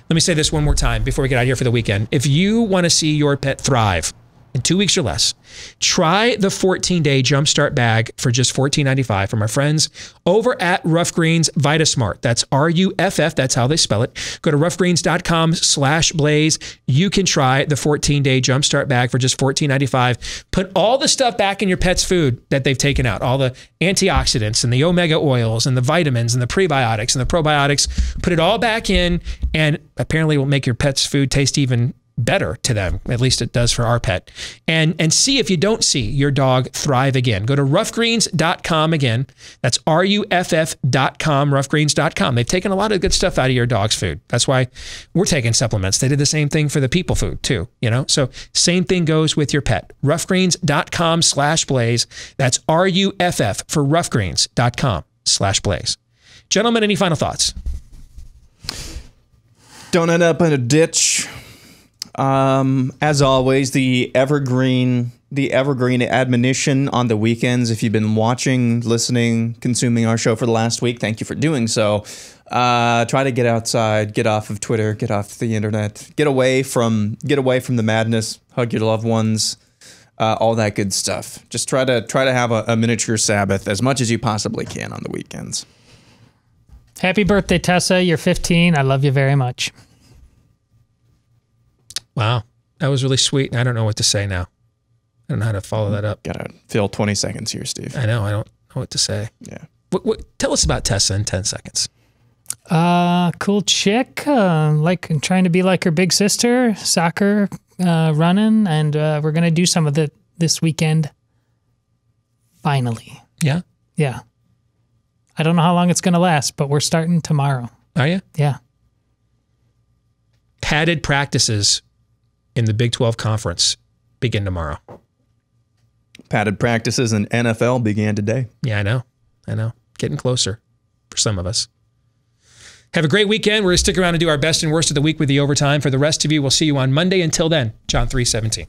Let me say this one more time before we get out of here for the weekend. If you want to see your pet thrive in 2 weeks or less, try the 14-day Jumpstart bag for just $14.95 from our friends over at Rough Greens VitaSmart. That's RUFF. That's how they spell it. Go to roughgreens.com/blaze. You can try the 14-day Jumpstart bag for just $14.95. Put all the stuff back in your pet's food that they've taken out, all the antioxidants and the omega oils and the vitamins and the prebiotics and the probiotics. Put it all back in, and apparently it will make your pet's food taste even better to them. At least it does for our pet. And see if you don't see your dog thrive again. Go to roughgreens.com again. That's RUFF.com, roughgreens.com. They've taken a lot of good stuff out of your dog's food. That's why we're taking supplements. They did the same thing for the people food too, you know? So same thing goes with your pet. roughgreens.com/blaze. That's RUFF for roughgreens.com/blaze. Gentlemen, any final thoughts? Don't end up in a ditch. As always, the evergreen admonition on the weekends. If you've been watching, listening, consuming our show for the last week, thank you for doing so. Try to get outside, get off of Twitter, get off the internet, get away from the madness, hug your loved ones, all that good stuff. Just try to have a miniature Sabbath as much as you possibly can on the weekends. Happy birthday, Tessa. You're 15. I love you very much. What That was really sweet, and I don't know what to say now. I don't know how to follow that up. Gotta fill 20 seconds here, Steve. I know. I don't know what to say. Yeah. Tell us about Tessa in 10 seconds. Cool chick, like trying to be like her big sister, soccer, running, and we're gonna do some of it this weekend. Finally. Yeah? Yeah. I don't know how long it's gonna last, but we're starting tomorrow. Are you? Yeah. Padded practices in the Big 12 Conference begin tomorrow. Padded practices in NFL began today. Yeah, I know. I know. Getting closer for some of us. Have a great weekend. We're going to stick around and do our best and worst of the week with the overtime. For the rest of you, we'll see you on Monday. Until then, John 3:17.